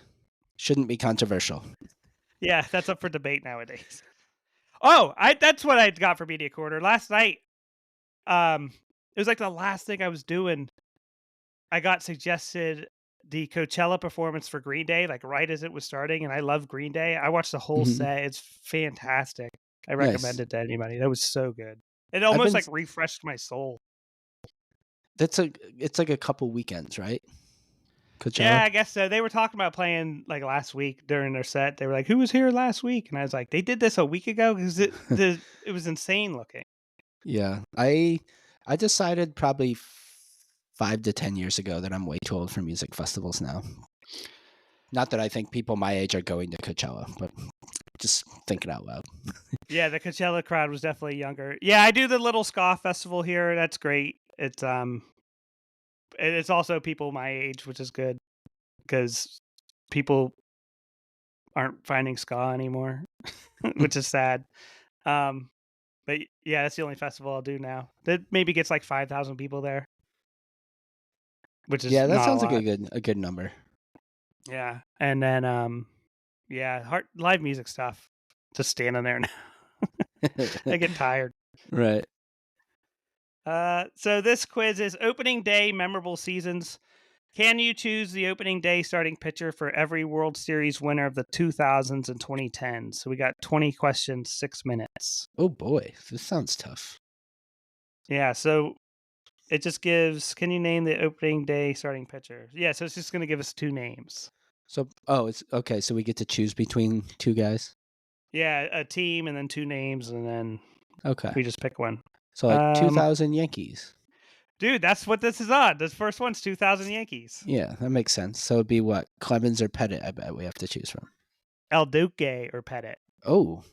Shouldn't be controversial. Yeah, that's up for debate nowadays. Oh, that's what I got for Media Corner. Last night, it was like the last thing I was doing. I got suggested the Coachella performance for Green Day, like right as it was starting, and I love Green Day. I watched the whole set. It's fantastic. I recommend it to anybody. That was so good. It almost like refreshed my soul. It's like a couple weekends, right? Coachella? Yeah, I guess so. They were talking about playing like last week during their set. They were like, "Who was here last week?" And I was like, "They did this a week ago," because it was insane looking. Yeah, I decided probably 5 to 10 years ago that I'm way too old for music festivals now. Not that I think people my age are going to Coachella, but just thinking out loud. Yeah, the Coachella crowd was definitely younger. Yeah, I do the Little Ska Festival here. That's great. It's also people my age, which is good because people aren't finding ska anymore, which is sad. But yeah, that's the only festival I'll do now. That maybe gets like 5,000 people there, which is that not sounds a lot. like a good number. Yeah, and then yeah, live music stuff. Just standing there now, I get tired. Right. So this quiz is opening day memorable seasons. Can you choose the opening day starting pitcher for every World Series winner of the 2000s and 2010s? So we got 20 questions, 6 minutes. Oh boy, this sounds tough. Yeah, so it just gives, can you name the opening day starting pitcher? Yeah, so it's just going to give us 2 names. So, it's okay. So we get to choose between 2 guys? Yeah, a team and then 2 names, and then we just pick one. So like 2000 Yankees. Dude, that's what this is on. This first one's 2000 Yankees. Yeah, that makes sense. So it'd be what? Clemens or Pettit, I bet we have to choose from. El Duque or Pettit. Oh,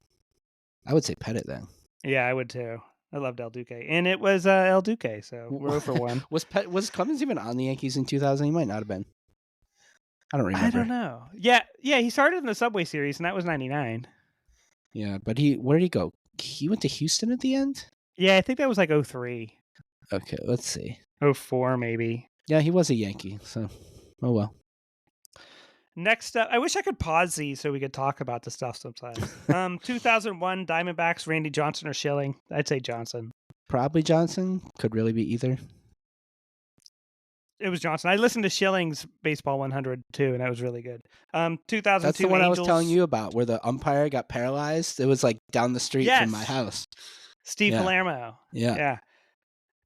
I would say Pettit then. Yeah, I would too. I loved El Duque. And it was El Duque, so we're 0 for 1. Was Clemens even on the Yankees in 2000? He might not have been. I don't remember. I don't know. Yeah, he started in the Subway Series, and that was 99. Yeah, but where did he go? He went to Houston at the end? Yeah, I think that was like 03. Okay, let's see. 04 maybe. Yeah, he was a Yankee, so oh well. Next up, I wish I could pause these so we could talk about the stuff sometimes. 2001 Diamondbacks, Randy Johnson or Schilling? I'd say Johnson. Probably Johnson. Could really be either. It was Johnson. I listened to Schilling's Baseball 100 too, and that was really good. 2002 That's the one Angels. I was telling you about, where the umpire got paralyzed. It was like down the street from my house. Steve Palermo. Yeah.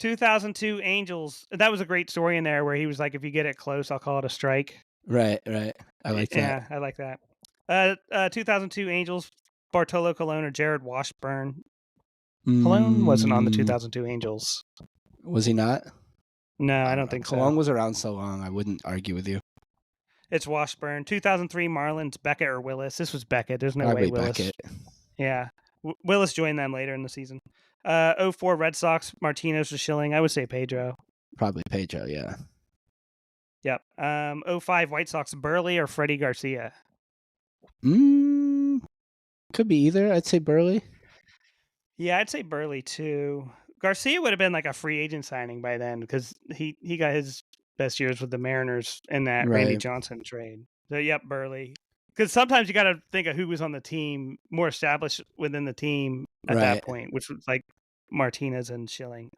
2002 Angels. That was a great story in there where he was like, if you get it close, I'll call it a strike. Right. I like that. Yeah, I like that. 2002 Angels, Bartolo Colon or Jared Washburn. Colon wasn't on the 2002 Angels. Was he not? No, I don't think so. Colon was around so long, I wouldn't argue with you. It's Washburn. 2003 Marlins, Beckett or Willis. This was Beckett. There's no Probably way Willis. Beckett. Yeah. Willis joined them later in the season. 04 Red Sox, Martinez or Schilling. I would say Pedro. Probably Pedro, yeah. Yep. 05 White Sox, Burley or Freddie Garcia. Could be either. I'd say Burley. Yeah, I'd say Burley too. Garcia would have been like a free agent signing by then because he got his best years with the Mariners in that Randy Right. Johnson trade. So, yep, Burley. Because sometimes you got to think of who was on the team, more established within the team at that point, which was like Martinez and Schilling.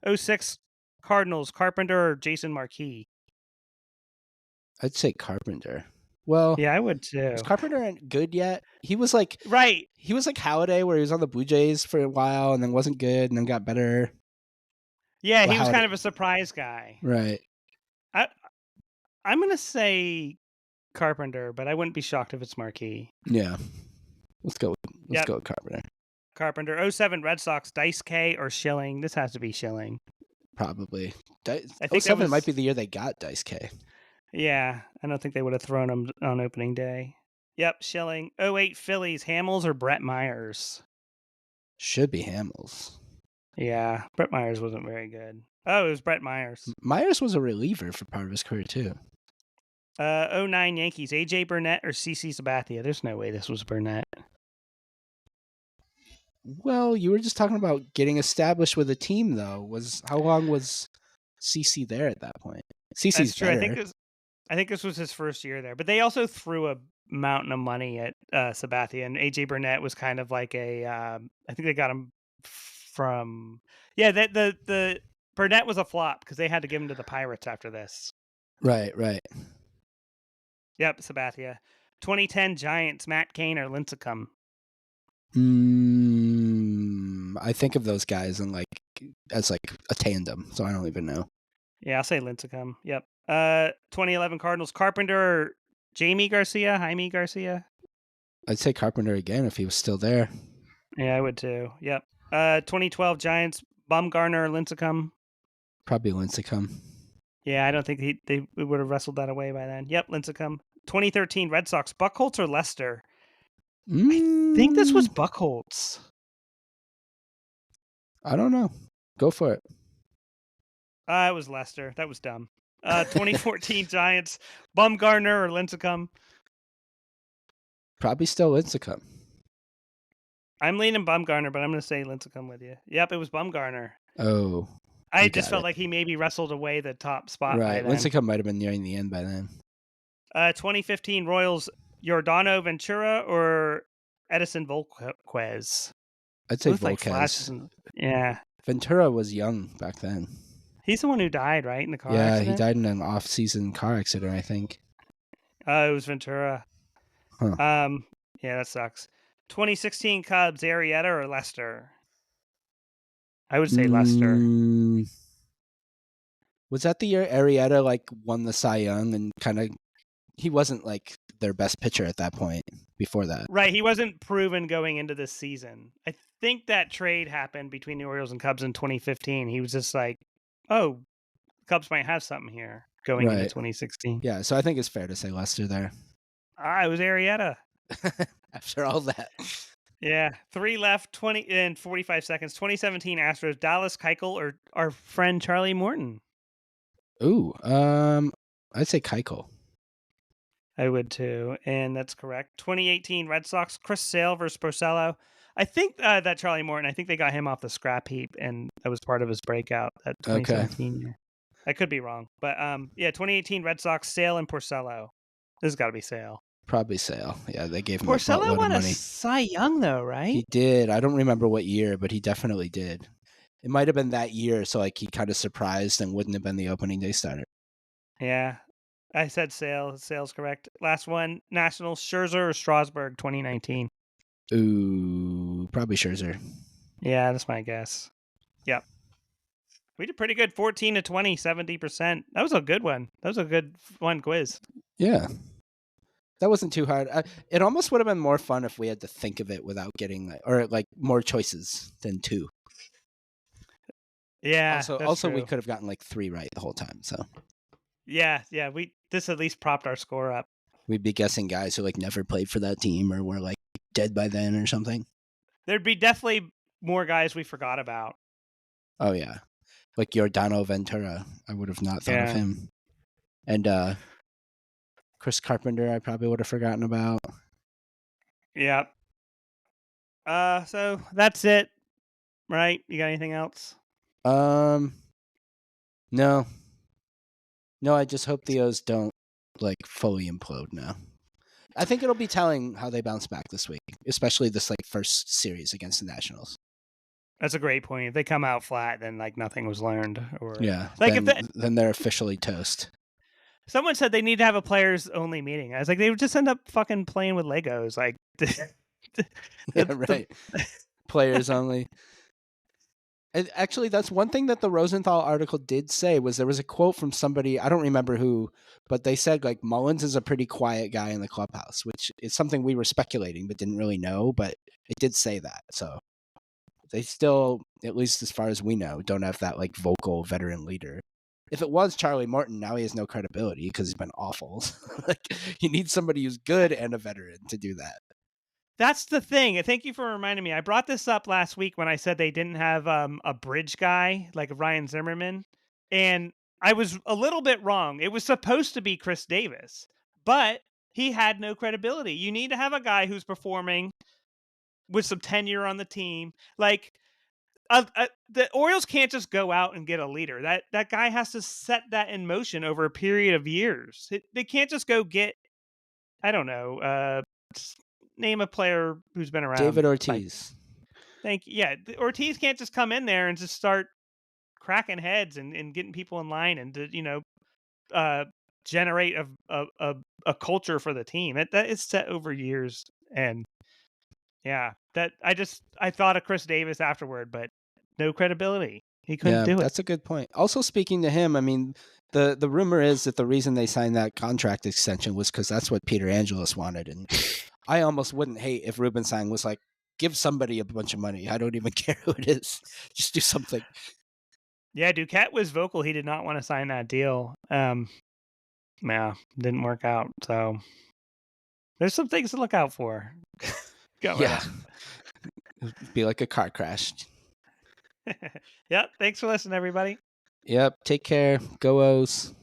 06 Cardinals, Carpenter or Jason Marquis. I'd say Carpenter. Well, yeah, I would too. Was Carpenter good yet? He was like He was like Halladay, where he was on the Blue Jays for a while and then wasn't good and then got better. Yeah, he was kind of a surprise guy. Right. I'm gonna say Carpenter, but I wouldn't be shocked if it's Marquis. Yeah, let's go with Carpenter. Carpenter. 07 Red Sox, Dice K or Schilling. This has to be Schilling. Probably. I think 07 might be the year they got Dice K. Yeah, I don't think they would have thrown him on opening day. Yep, Schilling. 08 Phillies, Hamels or Brett Myers? Should be Hamels. Yeah, Brett Myers wasn't very good. Oh, it was Brett Myers. Myers was a reliever for part of his career too. 09 Yankees, AJ Burnett or CC Sabathia? There's no way this was Burnett. Well, you were just talking about getting established with a team, though. How long was CC there at that point? CC's true. better. I think this was his first year there, but they also threw a mountain of money at Sabathia, and AJ Burnett was kind of like a. I think they got him from. Yeah, the Burnett was a flop because they had to give him to the Pirates after this. Right. Yep, Sabathia. 2010 Giants, Matt Cain or Lincecum? I think of those guys as a tandem, so I don't even know. Yeah, I'll say Lincecum. Yep. 2011 Cardinals, Carpenter or Jaime Garcia? I'd say Carpenter again if he was still there. Yeah, I would too. Yep. 2012 Giants, Bumgarner or Lincecum? Probably Lincecum. Yeah, I don't think they would have wrestled that away by then. Yep, Lincecum. 2013 Red Sox, Buchholz or Lester? I think this was Buchholz. I don't know. Go for it. It was Lester. That was dumb. 2014 Giants, Bumgarner or Lincecum? Probably still Lincecum. I'm leaning Bumgarner, but I'm going to say Lincecum with you. Yep, it was Bumgarner. Oh. I just felt like he maybe wrestled away the top spot by then. Lincecum might have been nearing the end by then. 2015 Royals, Giordano Ventura or Edison Volquez? I'd say Volquez. Yeah. Ventura was young back then. He's the one who died, right, in the car accident? Yeah, he died in an off-season car accident, I think. It was Ventura. Huh. Yeah, that sucks. 2016 Cubs, Arrieta or Lester? I would say Lester. Was that the year Arrieta won the Cy Young and he wasn't their best pitcher at that point before that? Right, he wasn't proven going into this season. I think that trade happened between the Orioles and Cubs in 2015. He was just like, oh, Cubs might have something here going into 2016. Yeah, so I think it's fair to say Lester there. It was Arrieta. After all that. Yeah, 3 left, 20 in 45 seconds. 2017 Astros, Dallas Keuchel or our friend Charlie Morton? Ooh, I'd say Keuchel. I would too, and that's correct. 2018 Red Sox, Chris Sale versus Porcello. I think that Charlie Morton, I think they got him off the scrap heap, and that was part of his breakout that 2017 year. I could be wrong, but 2018 Red Sox, Sale and Porcello. This has got to be Sale. Probably Sale. Yeah, they gave him Porcello won a Cy Young though, right? He did. I don't remember what year, but he definitely did. It might have been that year, so he kind of surprised and wouldn't have been the opening day starter. Yeah. I said Sale. Sale's correct. Last one, Nationals, Scherzer or Strasburg, 2019. Ooh, probably Scherzer. Yeah, that's my guess. Yep. We did pretty good. 14 to 20, 70%. That was a good one. That was a good fun quiz. Yeah. That wasn't too hard. It almost would have been more fun if we had to think of it without getting more choices than 2. Yeah. Also, we could have gotten 3 right the whole time. So. Yeah. This at least propped our score up. We'd be guessing guys who like never played for that team or were like dead by then or something. There'd be definitely more guys we forgot about. Oh yeah, like Giordano Ventura. I would have not thought of him. And Chris Carpenter, I probably would have forgotten about. Yeah. So that's it, right? You got anything else? No. I just hope the O's don't like fully implode now. I think it'll be telling how they bounce back this week, especially this like first series against the Nationals. That's a great point. If they come out flat, then like nothing was learned, or Yeah, like then they're officially toast. Someone said they need to have a players only meeting. I was like, they would just end up fucking playing with Legos, like. Yeah, right. Players only. And actually, that's one thing that the Rosenthal article did say was there was a quote from somebody, I don't remember who, but they said like Mullins is a pretty quiet guy in the clubhouse, which is something we were speculating but didn't really know, but it did say that. So they still, at least as far as we know, don't have that like vocal veteran leader. If it was Charlie Morton, now he has no credibility because he's been awful. Like you need somebody who's good and a veteran to do that. That's the thing. Thank you for reminding me. I brought this up last week when I said they didn't have a bridge guy like Ryan Zimmerman, and I was a little bit wrong. It was supposed to be Chris Davis, but he had no credibility. You need to have a guy who's performing with some tenure on the team. Like the Orioles can't just go out and get a leader. That guy has to set that in motion over a period of years. They can't just go get, I don't know, name a player who's been around. David Ortiz. Thank you. Yeah, Ortiz can't just come in there and just start cracking heads and getting people in line and to generate a culture for the team. That is set over years, and yeah, that I thought of Chris Davis afterward, but no credibility. He couldn't do it. That's a good point. Also, speaking to him, I mean, the rumor is that the reason they signed that contract extension was because that's what Peter Angelos wanted, and I almost wouldn't hate if Rubenstein was like, give somebody a bunch of money. I don't even care who it is. Just do something. Yeah, Duquette was vocal. He did not want to sign that deal. Yeah, didn't work out. So there's some things to look out for. Yeah. It'd be like a car crash. Yep. Thanks for listening, everybody. Yep. Take care. Go O's.